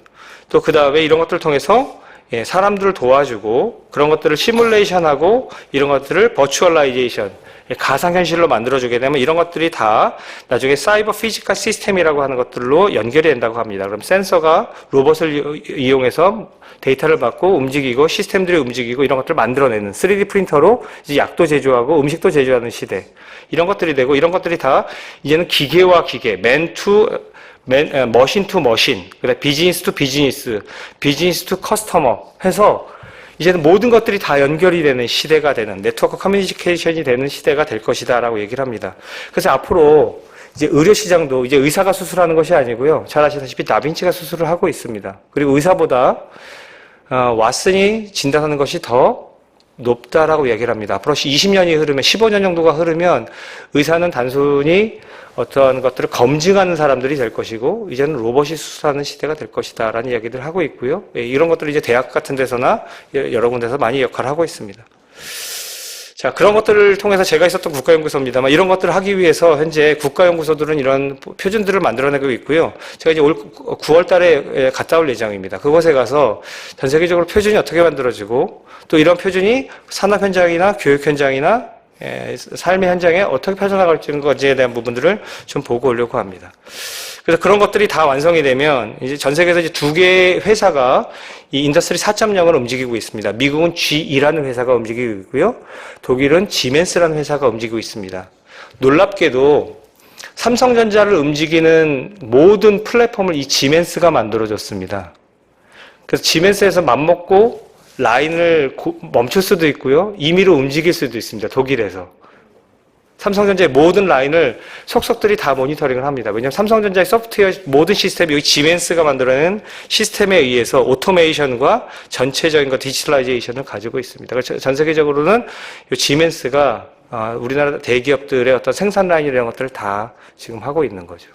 또 그 다음에 이런 것들을 통해서 예, 사람들을 도와주고 그런 것들을 시뮬레이션하고 이런 것들을 버추얼라이제이션, 가상현실로 만들어주게 되면 이런 것들이 다 나중에 사이버 피지컬 시스템이라고 하는 것들로 연결이 된다고 합니다. 그럼 센서가 로봇을 이용해서 데이터를 받고 움직이고 시스템들이 움직이고 이런 것들을 만들어내는 3D 프린터로 이제 약도 제조하고 음식도 제조하는 시대. 이런 것들이 되고 이런 것들이 다 이제는 기계와 기계, 머신 투 머신, 그다음에 비즈니스 투 비즈니스, 비즈니스 투 커스터머 해서 이제는 모든 것들이 다 연결이 되는 시대가 되는 네트워크 커뮤니케이션이 되는 시대가 될 것이다라고 얘기를 합니다. 그래서 앞으로 이제 의료 시장도 이제 의사가 수술하는 것이 아니고요. 잘 아시다시피 다빈치가 수술을 하고 있습니다. 그리고 의사보다 왓슨이 진단하는 것이 더 높다라고 얘기를 합니다. 앞으로 20년이 흐르면 15년 정도가 흐르면 의사는 단순히 어떠한 것들을 검증하는 사람들이 될 것이고 이제는 로봇이 수술하는 시대가 될 것이다라는 이야기들을 하고 있고요. 이런 것들을 이제 대학 같은 데서나 여러 군데서 많이 역할을 하고 있습니다. 자, 그런 것들을 통해서 제가 있었던 국가연구소입니다만 이런 것들을 하기 위해서 현재 국가연구소들은 이런 표준들을 만들어내고 있고요. 제가 이제 올 9월 달에 갔다 올 예정입니다. 그곳에 가서 전 세계적으로 표준이 어떻게 만들어지고 또 이런 표준이 산업 현장이나 교육 현장이나 삶의 현장에 어떻게 펼쳐나갈 건지에 대한 부분들을 좀 보고 오려고 합니다. 그래서 그런 것들이 다 완성이 되면 이제 전 세계에서 이제 두 개의 회사가 이 인더스트리 4.0을 움직이고 있습니다. 미국은 GE라는 회사가 움직이고 있고요. 독일은 지멘스라는 회사가 움직이고 있습니다. 놀랍게도 삼성전자를 움직이는 모든 플랫폼을 이 지멘스가 만들어줬습니다. 그래서 지멘스에서 맘먹고 라인을 멈출 수도 있고요. 임의로 움직일 수도 있습니다. 독일에서. 삼성전자의 모든 라인을 속속들이 다 모니터링을 합니다. 왜냐하면 삼성전자의 소프트웨어 모든 시스템이 여기 지멘스가 만들어낸 시스템에 의해서 오토메이션과 전체적인 것 디지털라이제이션을 가지고 있습니다. 그래서 전 세계적으로는 이 지멘스가 우리나라 대기업들의 어떤 생산 라인 이런 것들을 다 지금 하고 있는 거죠.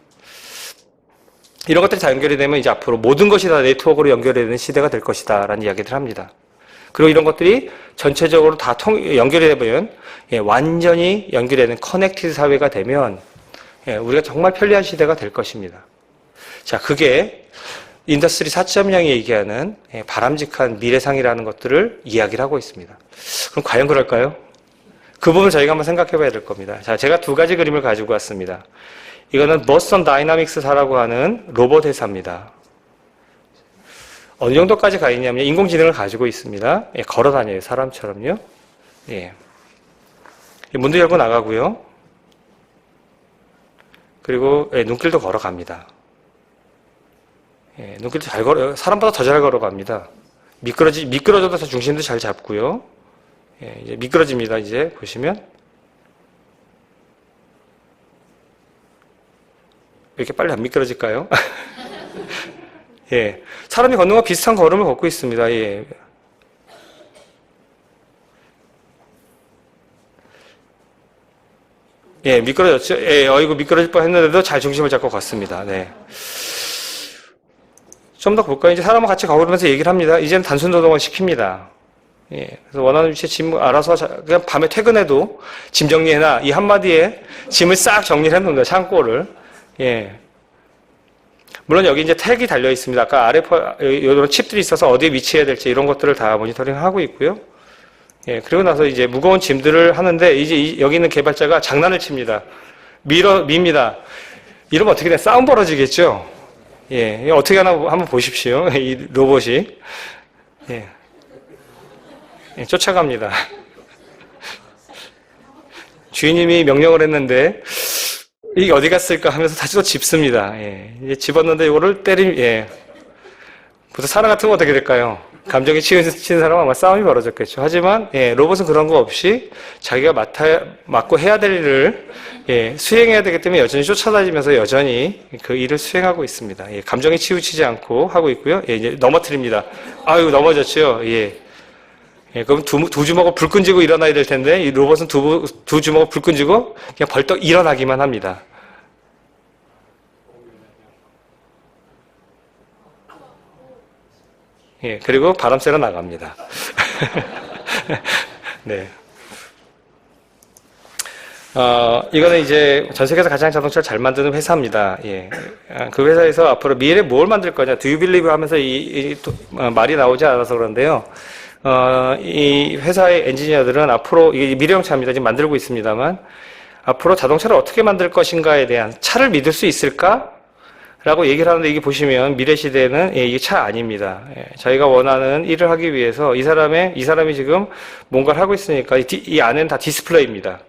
이런 것들이 다 연결이 되면 이제 앞으로 모든 것이 다 네트워크로 연결이 되는 시대가 될 것이다 라는 이야기들을 합니다. 그리고 이런 것들이 전체적으로 다 연결이 되면 완전히 연결되는 커넥티드 사회가 되면 우리가 정말 편리한 시대가 될 것입니다. 자, 그게 인더스트리 4.0이 얘기하는 바람직한 미래상이라는 것들을 이야기를 하고 있습니다. 그럼 과연 그럴까요? 그 부분을 저희가 한번 생각해 봐야 될 겁니다. 자, 제가 두 가지 그림을 가지고 왔습니다. 이거는 보스턴 다이나믹스사라고 하는 로봇 회사입니다. 어느 정도까지 가 있냐면 인공지능을 가지고 있습니다. 걸어 다녀요. 사람처럼요. 예. 문도 열고 나가고요. 그리고 눈길도 걸어갑니다. 눈길도 잘 걸어요. 사람보다 더 잘 걸어갑니다. 미끄러져도 중심도 잘 잡고요. 이제 미끄러집니다. 이제 보시면. 왜 이렇게 빨리 안 미끄러질까요? 예. 사람이 걷는 거 비슷한 걸음을 걷고 있습니다. 예. 예, 미끄러졌죠? 예, 어이구, 미끄러질 뻔 했는데도 잘 중심을 잡고 걷습니다. 네. 좀 더 볼까요? 이제 사람과 같이 걸으면서 얘기를 합니다. 이제는 단순 노동을 시킵니다. 예. 그래서 원하는 위치에 짐 알아서 그냥 밤에 퇴근해도 짐 정리해놔. 이 한마디에 짐을 싹 정리를 해놓는다. 창고를. 예. 물론 여기 이제 택이 달려 있습니다. 아까 이런 칩들이 있어서 어디에 위치해야 될지 이런 것들을 다 모니터링 하고 있고요. 예, 그리고 나서 이제 무거운 짐들을 하는데 이제 여기 있는 개발자가 장난을 칩니다. 밉니다. 이러면 어떻게 돼? 싸움 벌어지겠죠? 예, 어떻게 하나 한번 보십시오. 이 로봇이. 예. 예, 쫓아갑니다. 주인님이 명령을 했는데 이게 어디 갔을까 하면서 다시 또 집습니다. 예. 이제 집었는데 이거를 예. 보통 사람 같은 거 어떻게 될까요? 감정이 치는 사람은 아마 싸움이 벌어졌겠죠. 하지만, 로봇은 그런 거 없이 자기가 맡고 해야 될 일을, 수행해야 되기 때문에 여전히 쫓아다니면서 여전히 그 일을 수행하고 있습니다. 예. 감정이 치우치지 않고 하고 있고요. 예, 이제 넘어뜨립니다. 아유, 넘어졌죠. 예. 예, 그럼 두 주먹을 불 끈지고 일어나야 될 텐데, 이 로봇은 두 주먹을 불 끈지고 그냥 벌떡 일어나기만 합니다. 예, 그리고 바람 쐬러 나갑니다. 네. 이거는 이제 전 세계에서 가장 자동차를 잘 만드는 회사입니다. 예. 그 회사에서 앞으로 미래에 뭘 만들 거냐, Do you believe 하면서 말이 나오지 않아서 그런데요. 이 회사의 엔지니어들은 앞으로, 이게 미래형차입니다. 지금 만들고 있습니다만, 앞으로 자동차를 어떻게 만들 것인가에 대한 차를 믿을 수 있을까? 라고 얘기를 하는데, 이게 보시면 미래 시대는 이게 차 아닙니다. 자기가 원하는 일을 하기 위해서 이 사람이 지금 뭔가를 하고 있으니까 이 안에는 다 디스플레이입니다.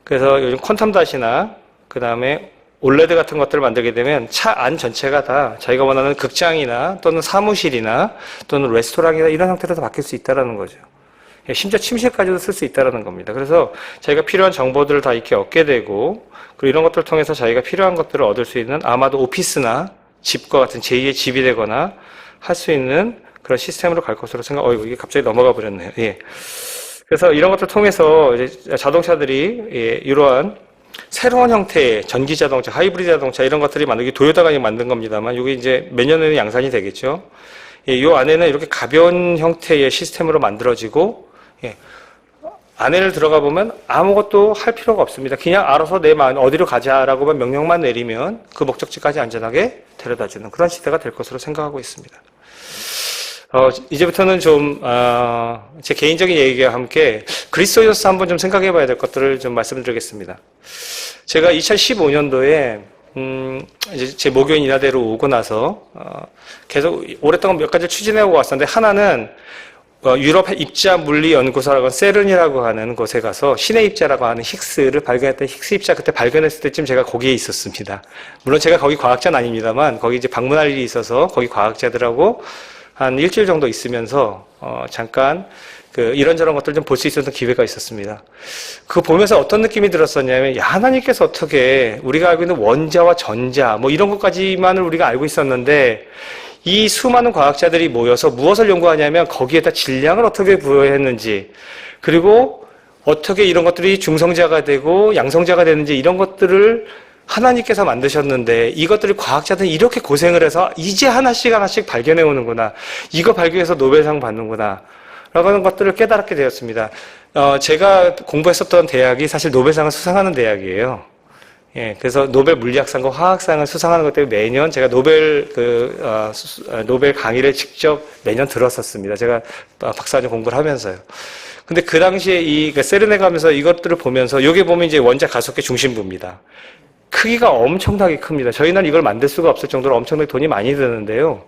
그래서 요즘 퀀텀 닷이나 그 다음에 올레드 같은 것들을 만들게 되면 차 안 전체가 다 자기가 원하는 극장이나 또는 사무실이나 또는 레스토랑이나 이런 형태로 다 바뀔 수 있다는 거죠. 심지어 침실까지도 쓸 수 있다는 겁니다. 그래서 자기가 필요한 정보들을 다 이렇게 얻게 되고, 그리고 이런 것들을 통해서 자기가 필요한 것들을 얻을 수 있는, 아마도 오피스나 집과 같은 제2의 집이 되거나 할 수 있는 그런 시스템으로 갈 것으로 이게 갑자기 넘어가 버렸네요. 예. 그래서 이런 것들을 통해서 이제 자동차들이 이러한 새로운 형태의 전기 자동차, 하이브리드 자동차 이런 것들이 만들기, 도요타가 만든 겁니다만, 이게 이제 몇 년 후에는 양산이 되겠죠. 이 안에는 이렇게 가벼운 형태의 시스템으로 만들어지고, 안에를 들어가 보면 아무것도 할 필요가 없습니다. 그냥 알아서 내 마음 어디로 가자라고만 명령만 내리면 그 목적지까지 안전하게 데려다주는 그런 시대가 될 것으로 생각하고 있습니다. 이제부터는 좀, 제 개인적인 얘기와 함께 그리스도인으로서 한번 좀 생각해 봐야 될 것들을 좀 말씀드리겠습니다. 제가 2015년도에, 이제 제 모교인 인하대로 오고 나서, 계속 오랫동안 몇 가지를 추진해오고 왔었는데, 하나는, 유럽 입자 물리 연구소라고 세른이라고 하는 곳에 가서 신의 입자라고 하는 힉스를 발견했던 힉스 입자 그때 발견했을 때쯤 제가 거기에 있었습니다. 물론 제가 거기 과학자는 아닙니다만, 거기 이제 방문할 일이 있어서 거기 과학자들하고 한 일주일 정도 있으면서 잠깐 이런저런 것들 좀 볼 수 있었던 기회가 있었습니다. 그거 보면서 어떤 느낌이 들었었냐면, 야, 하나님께서 어떻게 우리가 알고 있는 원자와 전자 뭐 이런 것까지만을 우리가 알고 있었는데, 이 수많은 과학자들이 모여서 무엇을 연구하냐면 거기에다 질량을 어떻게 부여했는지, 그리고 어떻게 이런 것들이 중성자가 되고 양성자가 되는지, 이런 것들을 하나님께서 만드셨는데 이것들을 과학자들은 이렇게 고생을 해서 이제 하나씩 발견해 오는구나, 이거 발견해서 노벨상 받는구나 라고 하는 것들을 깨달게 되었습니다. 제가 공부했었던 대학이 사실 노벨상을 수상하는 대학이에요. 예, 그래서 노벨 물리학상과 화학상을 수상하는 것 때문에 매년 제가 노벨 강의를 직접 매년 들었었습니다. 제가 박사과정 공부를 하면서요. 근데 그 당시에 세르네 가면서 이것들을 보면서, 여기 보면 이제 원자 가속계 중심부입니다. 크기가 엄청나게 큽니다. 저희는 이걸 만들 수가 없을 정도로 엄청나게 돈이 많이 드는데요.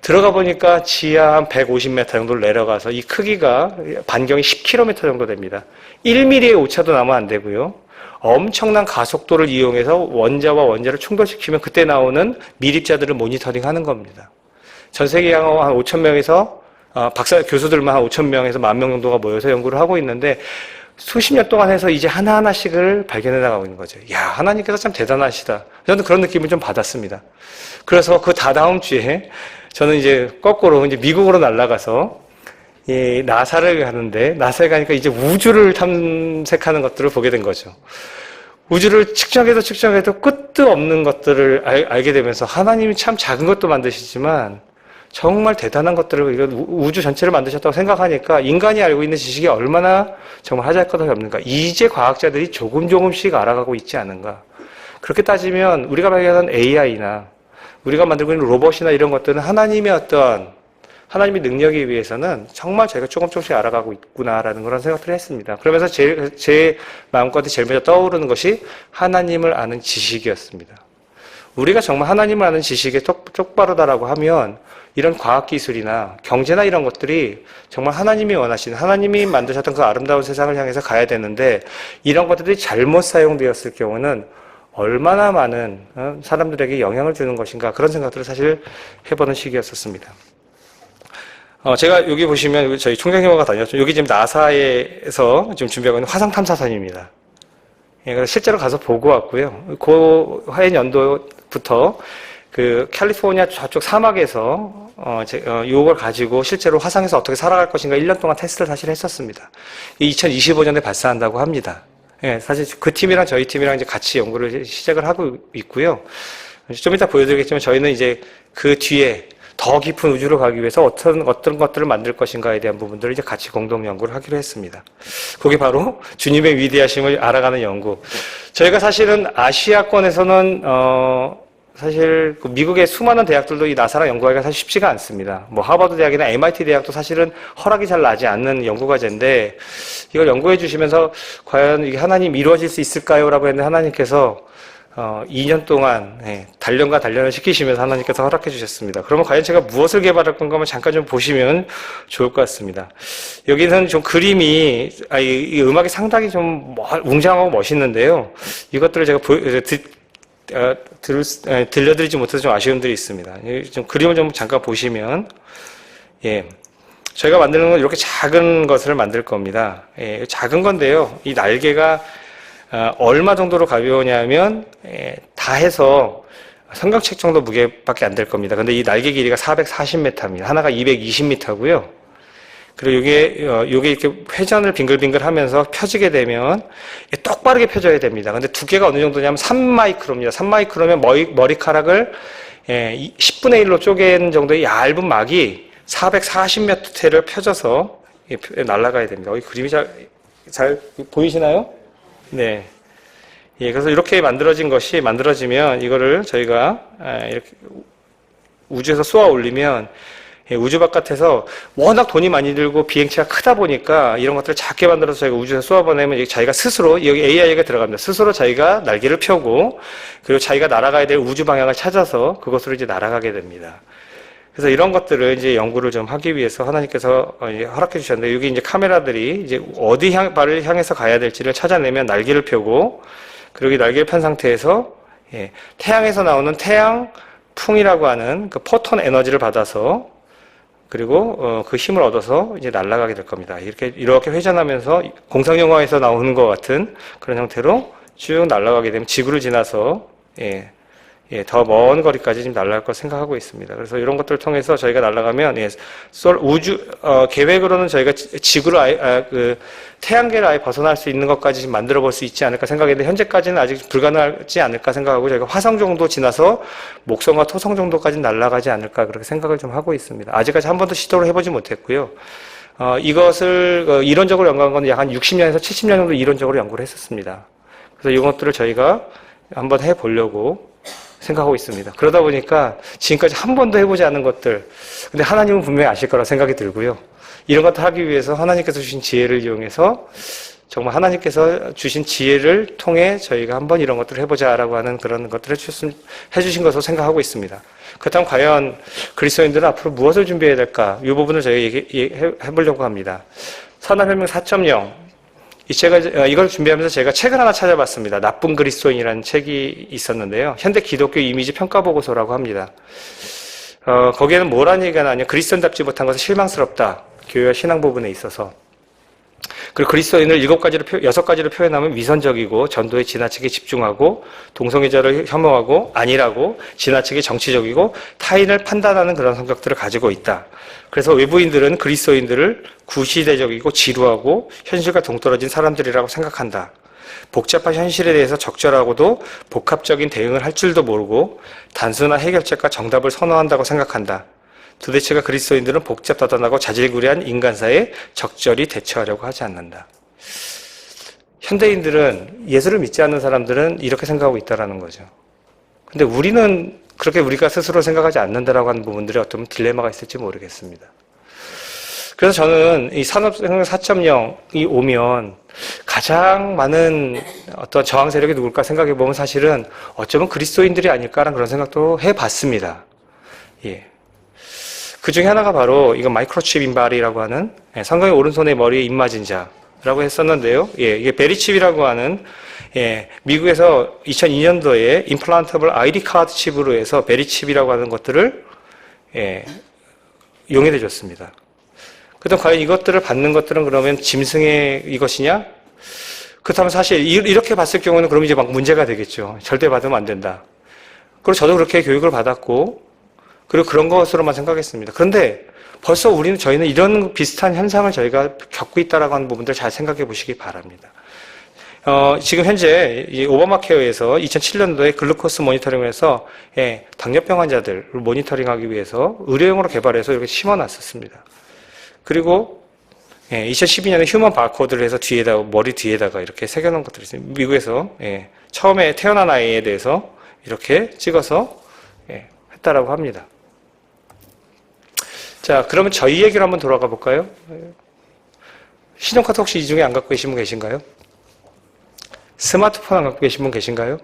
들어가 보니까 지하 한 150m 정도를 내려가서 이 크기가 반경이 10km 정도 됩니다. 1mm의 오차도 나면 안 되고요. 엄청난 가속도를 이용해서 원자와 원자를 충돌시키면 그때 나오는 밀입자들을 모니터링 하는 겁니다. 전 세계 한 5,000명에서, 교수들만 한 5,000명에서 10,000명 정도가 모여서 연구를 하고 있는데, 수십 년 동안 해서 이제 하나하나씩을 발견해 나가고 있는 거죠. 야, 하나님께서 참 대단하시다. 저는 그런 느낌을 좀 받았습니다. 그래서 그 다다음 주에 저는 이제 거꾸로 이제 미국으로 날아가서 나사를 가는데, 나사에 가니까 이제 우주를 탐색하는 것들을 보게 된 거죠. 우주를 측정해도 끝도 없는 것들을 알게 되면서, 하나님이 참 작은 것도 만드시지만 정말 대단한 것들을, 우주 전체를 만드셨다고 생각하니까 인간이 알고 있는 지식이 얼마나 정말 하잘것없이 없는가. 이제 과학자들이 조금씩 알아가고 있지 않은가. 그렇게 따지면 우리가 발견한 AI나 우리가 만들고 있는 로봇이나 이런 것들은 하나님의 능력에 비해서는 정말 저희가 조금씩 알아가고 있구나라는 그런 생각들을 했습니다. 그러면서 제 마음가운데 제일 먼저 떠오르는 것이 하나님을 아는 지식이었습니다. 우리가 정말 하나님을 아는 지식에 똑바르다라고 하면 이런 과학기술이나 경제나 이런 것들이 정말 하나님이 원하시는, 하나님이 만드셨던 그 아름다운 세상을 향해서 가야 되는데, 이런 것들이 잘못 사용되었을 경우는 얼마나 많은 사람들에게 영향을 주는 것인가, 그런 생각들을 사실 해보는 시기였었습니다. 제가 여기 보시면 저희 총장님과 다녔죠. 여기 지금 나사에서 지금 준비하고 있는 화성 탐사선입니다. 예, 그래서 실제로 가서 보고 왔고요. 그 해년도부터 그 캘리포니아 저쪽 사막에서 이걸 가지고 실제로 화성에서 어떻게 살아갈 것인가 1년 동안 테스트를 사실 했었습니다. 2025년에 발사한다고 합니다. 예, 사실 그 팀이랑 저희 팀이랑 이제 같이 연구를 시작을 하고 있고요. 좀 이따 보여드리겠지만 저희는 이제 그 뒤에 더 깊은 우주로 가기 위해서 어떤 것들을 만들 것인가에 대한 부분들을 이제 같이 공동 연구를 하기로 했습니다. 그게 바로 주님의 위대하심을 알아가는 연구. 저희가 사실은 아시아권에서는 사실 미국의 수많은 대학들도 이 나사랑 연구하기가 사실 쉽지가 않습니다. 뭐 하버드 대학이나 MIT 대학도 사실은 허락이 잘 나지 않는 연구과제인데 이걸 연구해 주시면서 과연 이게 하나님 이루어질 수 있을까요? 라고 했는데 하나님께서 2년 동안 단련과 단련을 시키시면서 하나님께서 허락해 주셨습니다. 그러면 과연 제가 무엇을 개발할 건가 한번 잠깐 좀 보시면 좋을 것 같습니다. 여기는 좀 그림이 이 음악이 상당히 좀 웅장하고 멋있는데요. 이것들을 제가 들려드리지 못해서 좀 아쉬움들이 있습니다. 좀 그림을 좀 잠깐 보시면, 저희가 만드는 건 이렇게 작은 것을 만들 겁니다. 작은 건데요. 이 날개가 얼마 정도로 가벼우냐면 다 해서 성경책 정도 무게밖에 안 될 겁니다. 근데 이 날개 길이가 440m입니다. 하나가 220m고요. 그리고 요게 이렇게 회전을 빙글빙글 하면서 펴지게 되면 똑바르게 펴져야 됩니다. 근데 두께가 어느 정도냐면 3마이크로입니다. 3마이크로면 머리카락을 10분의 1로 쪼갠 정도의 얇은 막이 440m를 펴져서 날아가야 됩니다. 그림이 잘 보이시나요? 네. 그래서 이렇게 만들어지면 이거를 저희가 이렇게 우주에서 쏘아 올리면 우주 바깥에서 워낙 돈이 많이 들고 비행체가 크다 보니까 이런 것들을 작게 만들어서 저희가 우주에서 쏘아보내면 자기가 스스로, 여기 AI가 들어갑니다. 스스로 자기가 날개를 펴고 그리고 자기가 날아가야 될 우주 방향을 찾아서 그것으로 이제 날아가게 됩니다. 그래서 이런 것들을 이제 연구를 좀 하기 위해서 하나님께서 허락해 주셨는데 여기 이제 카메라들이 이제 발을 향해서 가야 될지를 찾아내면 날개를 펴고 그리고 이 날개를 편 상태에서 태양에서 나오는 태양풍이라고 하는 그 포톤 에너지를 받아서 그리고 그 힘을 얻어서 이제 날아가게 될 겁니다. 이렇게 회전하면서 공상 영화에서 나오는 것 같은 그런 형태로 쭉 날아가게 되면 지구를 지나서 더 먼 거리까지 지금 날아갈 걸 생각하고 있습니다. 그래서 이런 것들을 통해서 저희가 날아가면 계획으로는 저희가 지구를 태양계를 아예 벗어날 수 있는 것까지 지금 만들어 볼 수 있지 않을까 생각했는데 현재까지는 아직 불가능하지 않을까 생각하고 저희가 화성 정도 지나서 목성과 토성 정도까지 날아가지 않을까 그렇게 생각을 좀 하고 있습니다. 아직까지 한 번도 시도를 해보지 못했고요. 이것을 이론적으로 연구한 건 약 한 60년에서 70년 정도 이론적으로 연구를 했었습니다. 그래서 이것들을 저희가 한번 해보려고 생각하고 있습니다. 그러다 보니까 지금까지 한 번도 해보지 않은 것들, 근데 하나님은 분명히 아실 거라 생각이 들고요. 이런 것들 하기 위해서 하나님께서 주신 지혜를 이용해서 정말 하나님께서 주신 지혜를 통해 저희가 한번 이런 것들을 해보자라고 하는 그런 것들을 해주신 것으로 생각하고 있습니다. 그렇다면 과연 그리스도인들은 앞으로 무엇을 준비해야 될까? 이 부분을 저희가 해보려고 합니다. 산업혁명 4.0 이걸 준비하면서 제가 책을 하나 찾아봤습니다. 나쁜 그리스도인이라는 책이 있었는데요. 현대 기독교 이미지 평가보고서라고 합니다. 거기에는 뭐라는 얘기가 나냐면 그리스도인답지 못한 것은 실망스럽다. 교회와 신앙 부분에 있어서. 그리고 그리스도인을 6가지로 표현하면 위선적이고 전도에 지나치게 집중하고 동성애자를 혐오하고 안일하고 지나치게 정치적이고 타인을 판단하는 그런 성격들을 가지고 있다. 그래서 외부인들은 그리스도인들을 구시대적이고 지루하고 현실과 동떨어진 사람들이라고 생각한다. 복잡한 현실에 대해서 적절하고도 복합적인 대응을 할 줄도 모르고 단순한 해결책과 정답을 선호한다고 생각한다. 도대체가 그리스도인들은 복잡다단하고 자질구레한 인간사에 적절히 대처하려고 하지 않는다. 현대인들은 예수를 믿지 않는 사람들은 이렇게 생각하고 있다는 거죠. 근데 우리는 그렇게 우리가 스스로 생각하지 않는다라고 하는 부분들이 어떤 딜레마가 있을지 모르겠습니다. 그래서 저는 이 산업혁명 4.0이 오면 가장 많은 어떤 저항 세력이 누굴까 생각해 보면 사실은 어쩌면 그리스도인들이 아닐까라는 그런 생각도 해봤습니다. 그 중에 하나가 바로 이거 마이크로칩 인발이라고 하는 성경의 오른손에 머리에 입맞은 자라고 했었는데요. 이게 베리칩이라고 하는 미국에서 2002년도에 임플란터블 ID 카드 칩으로 해서 베리칩이라고 하는 것들을 용인해 줬습니다. 그렇다면 과연 이것들을 받는 것들은 그러면 짐승의 이것이냐? 그렇다면 사실 이렇게 봤을 경우는 그럼 이제 막 문제가 되겠죠. 절대 받으면 안 된다. 그리고 저도 그렇게 교육을 받았고 그리고 그런 것으로만 생각했습니다. 그런데 벌써 저희는 이런 비슷한 현상을 저희가 겪고 있다라고 하는 부분들 잘 생각해 보시기 바랍니다. 지금 현재 이 오바마 케어에서 2007년도에 글루코스 모니터링을 해서 예, 당뇨병 환자들을 모니터링하기 위해서 의료용으로 개발해서 이렇게 심어놨었습니다. 그리고 예, 2012년에 휴먼 바코드를 해서 머리 뒤에다가 이렇게 새겨놓은 것들이 있어요. 미국에서 예, 처음에 태어난 아이에 대해서 이렇게 찍어서 예, 했다라고 합니다. 자, 그러면 저희 얘기로 한번 돌아가 볼까요? 신용카드 혹시 이 중에 안 갖고 계신 분 계신가요? 스마트폰 안 갖고 계신 분 계신가요?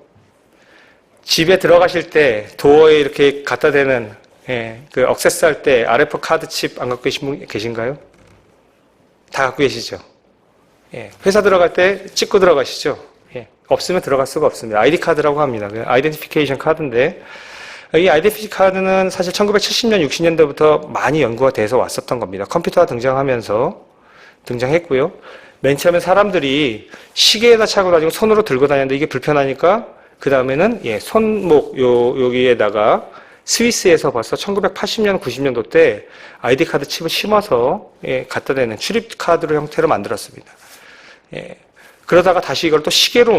집에 들어가실 때 도어에 이렇게 갖다 대는 예, 그 액세스 할 때 RF 카드 칩 안 갖고 계신 분 계신가요? 다 갖고 계시죠? 예, 회사 들어갈 때 찍고 들어가시죠? 예, 없으면 들어갈 수가 없습니다. ID 카드라고 합니다. 아이덴티피케이션 카드인데 이 아이덴티피케이션 카드는 사실 1970년, 60년대부터 많이 연구가 돼서 왔었던 겁니다. 컴퓨터가 등장했고요. 맨 처음에 사람들이 시계에다 차고 다니고 손으로 들고 다녔는데 이게 불편하니까 그 다음에는 예, 손목 여기에다가 스위스에서 벌써 1980년, 90년도 때 아이디 카드 칩을 심어서 예, 갖다 대는 출입 카드로 형태로 만들었습니다. 예, 그러다가 다시 이걸 또 시계로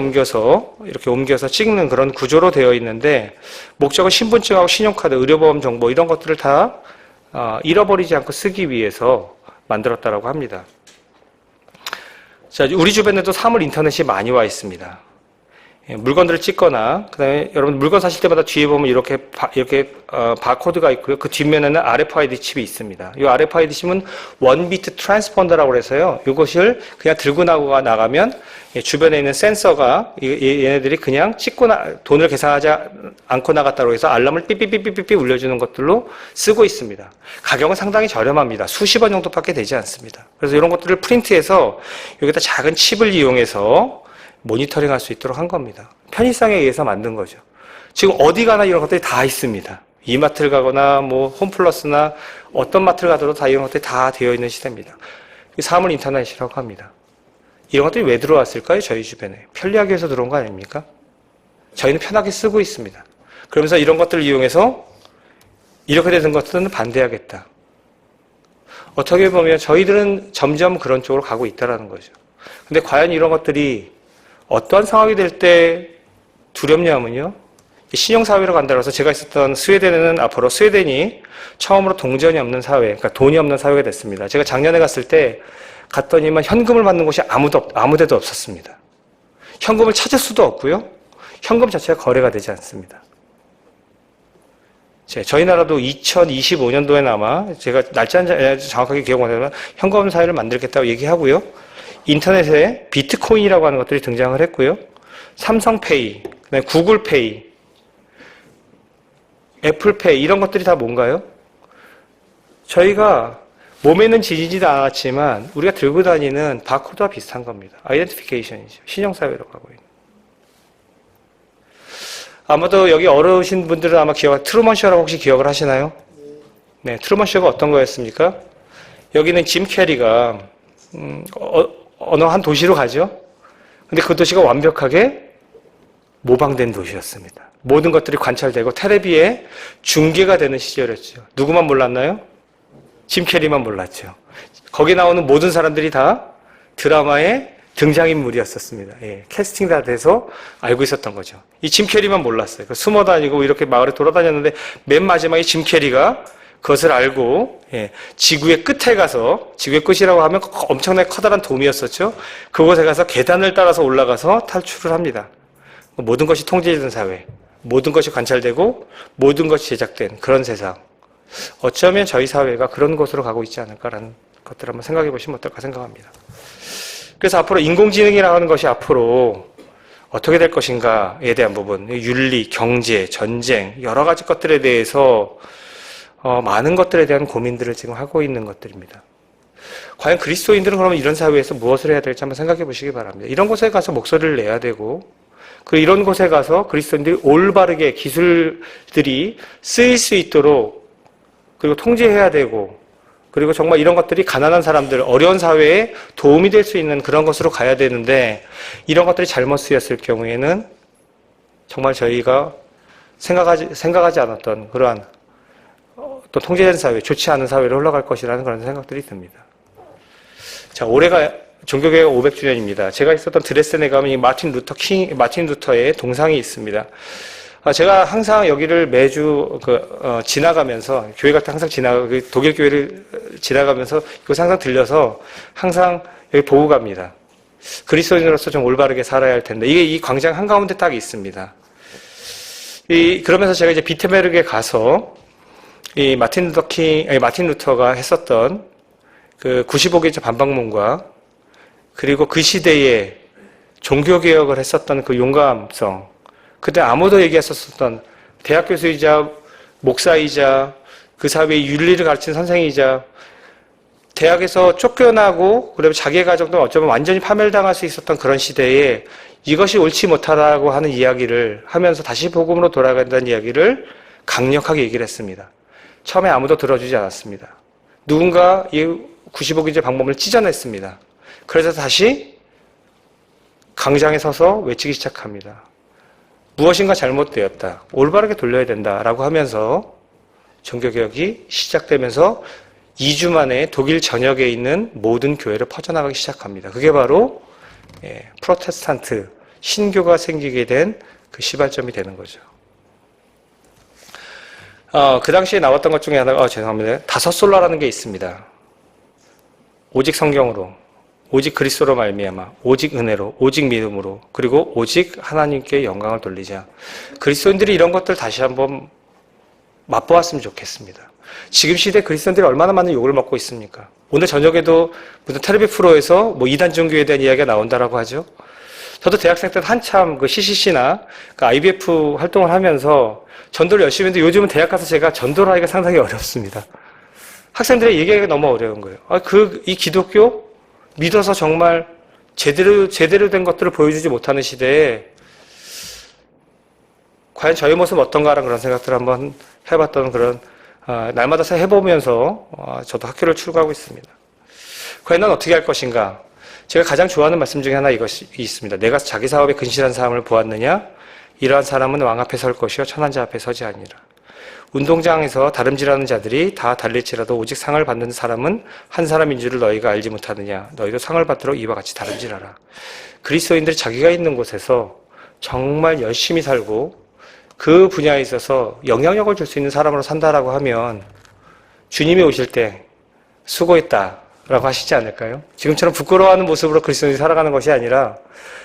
이렇게 옮겨서 찍는 그런 구조로 되어 있는데 목적은 신분증하고 신용카드, 의료보험 정보 이런 것들을 다 잃어버리지 않고 쓰기 위해서 만들었다라고 합니다. 자, 우리 주변에도 사물 인터넷이 많이 와 있습니다. 예, 물건들을 찍거나, 그 다음에 여러분 물건 사실 때마다 뒤에 보면 이렇게 바코드가 있고요. 그 뒷면에는 RFID 칩이 있습니다. 이 RFID 칩은 원비트 트랜스폰더라고 해서요. 이것을 그냥 들고 나가면 예, 주변에 있는 센서가 얘네들이 그냥 돈을 계산하지 않고 나갔다고 해서 알람을 삐삐삐삐삐 울려주는 것들로 쓰고 있습니다. 가격은 상당히 저렴합니다. 수십 원 정도밖에 되지 않습니다. 그래서 이런 것들을 프린트해서 여기다 작은 칩을 이용해서 모니터링 할 수 있도록 한 겁니다. 편의성에 의해서 만든 거죠. 지금 어디 가나 이런 것들이 다 있습니다. 이마트를 가거나 뭐 홈플러스나 어떤 마트를 가더라도 다 이런 것들이 다 되어 있는 시대입니다. 사물 인터넷이라고 합니다. 이런 것들이 왜 들어왔을까요? 저희 주변에. 편리하게 해서 들어온 거 아닙니까? 저희는 편하게 쓰고 있습니다. 그러면서 이런 것들을 이용해서 이렇게 되는 것들은 반대하겠다. 어떻게 보면 저희들은 점점 그런 쪽으로 가고 있다는 거죠. 근데 과연 이런 것들이 어떠한 상황이 될 때 두렵냐면요. 신용사회로 간다고 해서 제가 있었던 스웨덴에는 앞으로 스웨덴이 처음으로 동전이 없는 사회, 그러니까 돈이 없는 사회가 됐습니다. 제가 작년에 갔을 때 갔더니만 현금을 받는 곳이 아무 데도 없었습니다. 현금을 찾을 수도 없고요. 현금 자체가 거래가 되지 않습니다. 저희 나라도 2025년도에 아마 제가 날짜는 정확하게 기억 못하지만 현금 사회를 만들겠다고 얘기하고요. 인터넷에 비트코인이라고 하는 것들이 등장을 했고요. 삼성페이, 그다음에 구글페이, 애플페이 이런 것들이 다 뭔가요? 저희가 몸에는 지니지도 않았지만 우리가 들고 다니는 바코드와 비슷한 겁니다. 아이덴티피케이션이죠. 신용사회로 가고 있는. 아마도 여기 어려우신 분들은 아마 트루먼 쇼라고 혹시 기억을 하시나요? 네, 트루먼 쇼가 어떤 거였습니까? 여기는 짐 캐리가 어느 한 도시로 가죠. 근데 그 도시가 완벽하게 모방된 도시였습니다. 모든 것들이 관찰되고 텔레비에 중계가 되는 시절이었죠. 누구만 몰랐나요? 짐 캐리만 몰랐죠. 거기 나오는 모든 사람들이 다 드라마의 등장인물이었었습니다. 예, 캐스팅 다 돼서 알고 있었던 거죠. 이 짐 캐리만 몰랐어요. 숨어 다니고 이렇게 마을에 돌아다녔는데 맨 마지막에 짐 캐리가 그것을 알고 예, 지구의 끝에 가서 지구의 끝이라고 하면 엄청나게 커다란 돔이었었죠. 그곳에 가서 계단을 따라서 올라가서 탈출을 합니다. 모든 것이 통제되는 사회, 모든 것이 관찰되고 모든 것이 제작된 그런 세상. 어쩌면 저희 사회가 그런 곳으로 가고 있지 않을까라는 것들을 한번 생각해 보시면 어떨까 생각합니다. 그래서 앞으로 인공지능이라고 하는 것이 앞으로 어떻게 될 것인가에 대한 부분, 윤리, 경제, 전쟁, 여러 가지 것들에 대해서 많은 것들에 대한 고민들을 지금 하고 있는 것들입니다. 과연 그리스도인들은 그러면 이런 사회에서 무엇을 해야 될지 한번 생각해 보시기 바랍니다. 이런 곳에 가서 목소리를 내야 되고, 이런 곳에 가서 그리스도인들이 올바르게 기술들이 쓰일 수 있도록 그리고 통제해야 되고, 그리고 정말 이런 것들이 가난한 사람들, 어려운 사회에 도움이 될 수 있는 그런 것으로 가야 되는데, 이런 것들이 잘못 쓰였을 경우에는 정말 저희가 생각하지 않았던 그러한 또 통제된 사회, 좋지 않은 사회로 흘러갈 것이라는 그런 생각들이 듭니다. 자, 올해가 종교개혁 500주년입니다. 제가 있었던 드레스덴에 가면 이 마틴 루터의 동상이 있습니다. 제가 항상 여기를 매주 지나가면서 교회 같은 항상 독일 교회를 지나가면서 이곳 항상 들려서 항상 여기 보고 갑니다. 그리스도인으로서 좀 올바르게 살아야 할 텐데 이게 이 광장 한가운데 딱 있습니다. 그러면서 제가 이제 비테베르크에 가서 이 마틴 루터가 했었던 그 95개조 반박문과 그리고 그 시대에 종교개혁을 했었던 그 용감성, 그때 아무도 얘기했었던 대학 교수이자 목사이자 그 사회의 윤리를 가르치는 선생이자 대학에서 쫓겨나고 그다음에 자기의 가정도 어쩌면 완전히 파멸당할 수 있었던 그런 시대에 이것이 옳지 못하다고 하는 이야기를 하면서 다시 복음으로 돌아간다는 이야기를 강력하게 얘기를 했습니다. 처음에 아무도 들어주지 않았습니다. 누군가 이 95기제 방법을 찢어냈습니다. 그래서 다시 광장에 서서 외치기 시작합니다. 무엇인가 잘못되었다. 올바르게 돌려야 된다라고 하면서 종교개혁이 시작되면서 2주 만에 독일 전역에 있는 모든 교회를 퍼져나가기 시작합니다. 그게 바로 프로테스탄트, 신교가 생기게 된 그 시발점이 되는 거죠. 그 당시에 나왔던 것 중에 하나가, 죄송합니다. 다섯 솔라라는 게 있습니다. 오직 성경으로, 오직 그리스도로 말미암아, 오직 은혜로, 오직 믿음으로, 그리고 오직 하나님께 영광을 돌리자. 그리스도인들이 이런 것들 다시 한번 맛보았으면 좋겠습니다. 지금 시대 그리스도인들이 얼마나 많은 욕을 먹고 있습니까? 오늘 저녁에도 무슨 텔레비 프로에서 이단 종교에 대한 이야기가 나온다라고 하죠. 저도 대학생 때 한참 그 CCC나 그 IBF 활동을 하면서 전도를 열심히 했는데 요즘은 대학 가서 제가 전도를 하기가 상당히 어렵습니다. 학생들의 얘기하기가 너무 어려운 거예요. 이 기독교 믿어서 정말 제대로 된 것들을 보여주지 못하는 시대에 과연 저의 모습 어떤가라는 그런 생각들을 한번 해봤던 그런 날마다 해보면서 저도 학교를 출구하고 있습니다. 과연 난 어떻게 할 것인가? 제가 가장 좋아하는 말씀 중에 하나 이것이 있습니다. 내가 자기 사업에 근실한 사람을 보았느냐? 이러한 사람은 왕 앞에 설 것이요 천한 자 앞에 서지 아니라. 운동장에서 다름질하는 자들이 다 달릴지라도 오직 상을 받는 사람은 한 사람인 줄을 너희가 알지 못하느냐? 너희도 상을 받도록 이와 같이 다름질하라. 그리스도인들이 자기가 있는 곳에서 정말 열심히 살고 그 분야에 있어서 영향력을 줄 수 있는 사람으로 산다라고 하면 주님이 오실 때 수고했다라고 하시지 않을까요? 지금처럼 부끄러워하는 모습으로 그리스도인이 살아가는 것이 아니라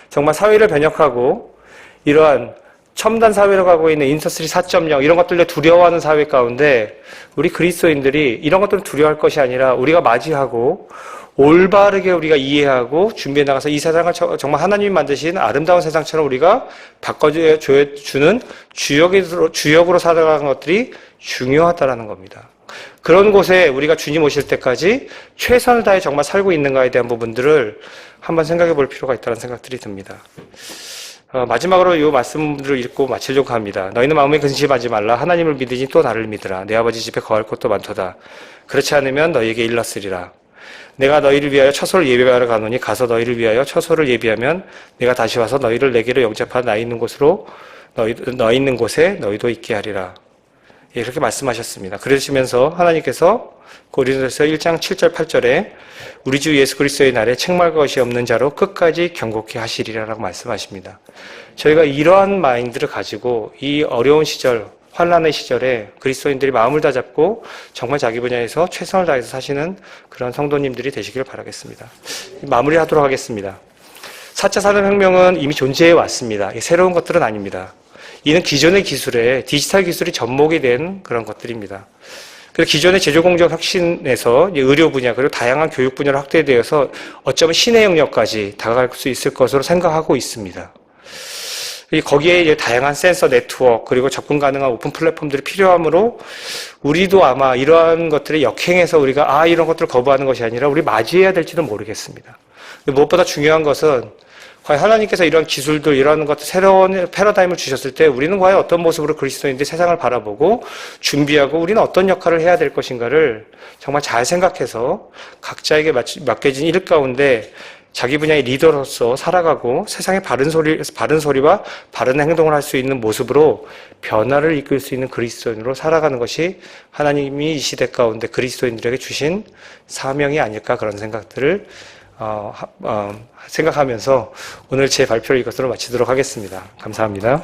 정말 사회를 변혁하고 이러한 첨단 사회로 가고 있는 인더스트리 4.0 이런 것들을 두려워하는 사회 가운데 우리 그리스도인들이 이런 것들을 두려워할 것이 아니라 우리가 맞이하고 올바르게 우리가 이해하고 준비해 나가서 이 세상을 정말 하나님이 만드신 아름다운 세상처럼 우리가 바꿔주는 주역으로 살아가는 것들이 중요하다라는 겁니다. 그런 곳에 우리가 주님 오실 때까지 최선을 다해 정말 살고 있는가에 대한 부분들을 한번 생각해 볼 필요가 있다는 생각들이 듭니다. 마지막으로 이 말씀들을 읽고 마치려고 합니다. 너희는 마음에 근심하지 말라. 하나님을 믿으니 또 나를 믿으라. 내 아버지 집에 거할 곳도 많도다. 그렇지 않으면 너희에게 일렀으리라. 내가 너희를 위하여 처소를 예비하러 가노니 가서 너희를 위하여 처소를 예비하면 내가 다시 와서 너희를 내게로 영접하여 나 있는 곳으로 너희 있는 곳에 너희도 있게 하리라. 이렇게 말씀하셨습니다. 그러시면서 하나님께서 고린도서 1장 7절 8절에 우리 주 예수 그리스도의 날에 책망할 것이 없는 자로 끝까지 경고케 하시리라라고 말씀하십니다. 저희가 이러한 마인드를 가지고 이 어려운 시절, 환난의 시절에 그리스도인들이 마음을 다잡고 정말 자기 분야에서 최선을 다해서 사시는 그런 성도님들이 되시길 바라겠습니다. 마무리하도록 하겠습니다. 4차 산업혁명은 이미 존재해 왔습니다. 새로운 것들은 아닙니다. 이는 기존의 기술에 디지털 기술이 접목이 된 그런 것들입니다. 그래서 기존의 제조공정 혁신에서 의료 분야 그리고 다양한 교육 분야로 확대되어서 어쩌면 신의 영역까지 다가갈 수 있을 것으로 생각하고 있습니다. 거기에 이제 다양한 센서 네트워크 그리고 접근 가능한 오픈 플랫폼들이 필요하므로 우리도 아마 이러한 것들에 역행해서 우리가 이런 것들을 거부하는 것이 아니라 우리 맞이해야 될지도 모르겠습니다. 무엇보다 중요한 것은 과연 하나님께서 이런 기술들, 이런 것들, 새로운 패러다임을 주셨을 때 우리는 과연 어떤 모습으로 그리스도인들이 세상을 바라보고 준비하고 우리는 어떤 역할을 해야 될 것인가를 정말 잘 생각해서 각자에게 맡겨진 일 가운데 자기 분야의 리더로서 살아가고 세상의 바른 소리와 바른 행동을 할 수 있는 모습으로 변화를 이끌 수 있는 그리스도인으로 살아가는 것이 하나님이 이 시대 가운데 그리스도인들에게 주신 사명이 아닐까 그런 생각들을 생각하면서 오늘 제 발표를 이것으로 마치도록 하겠습니다. 감사합니다.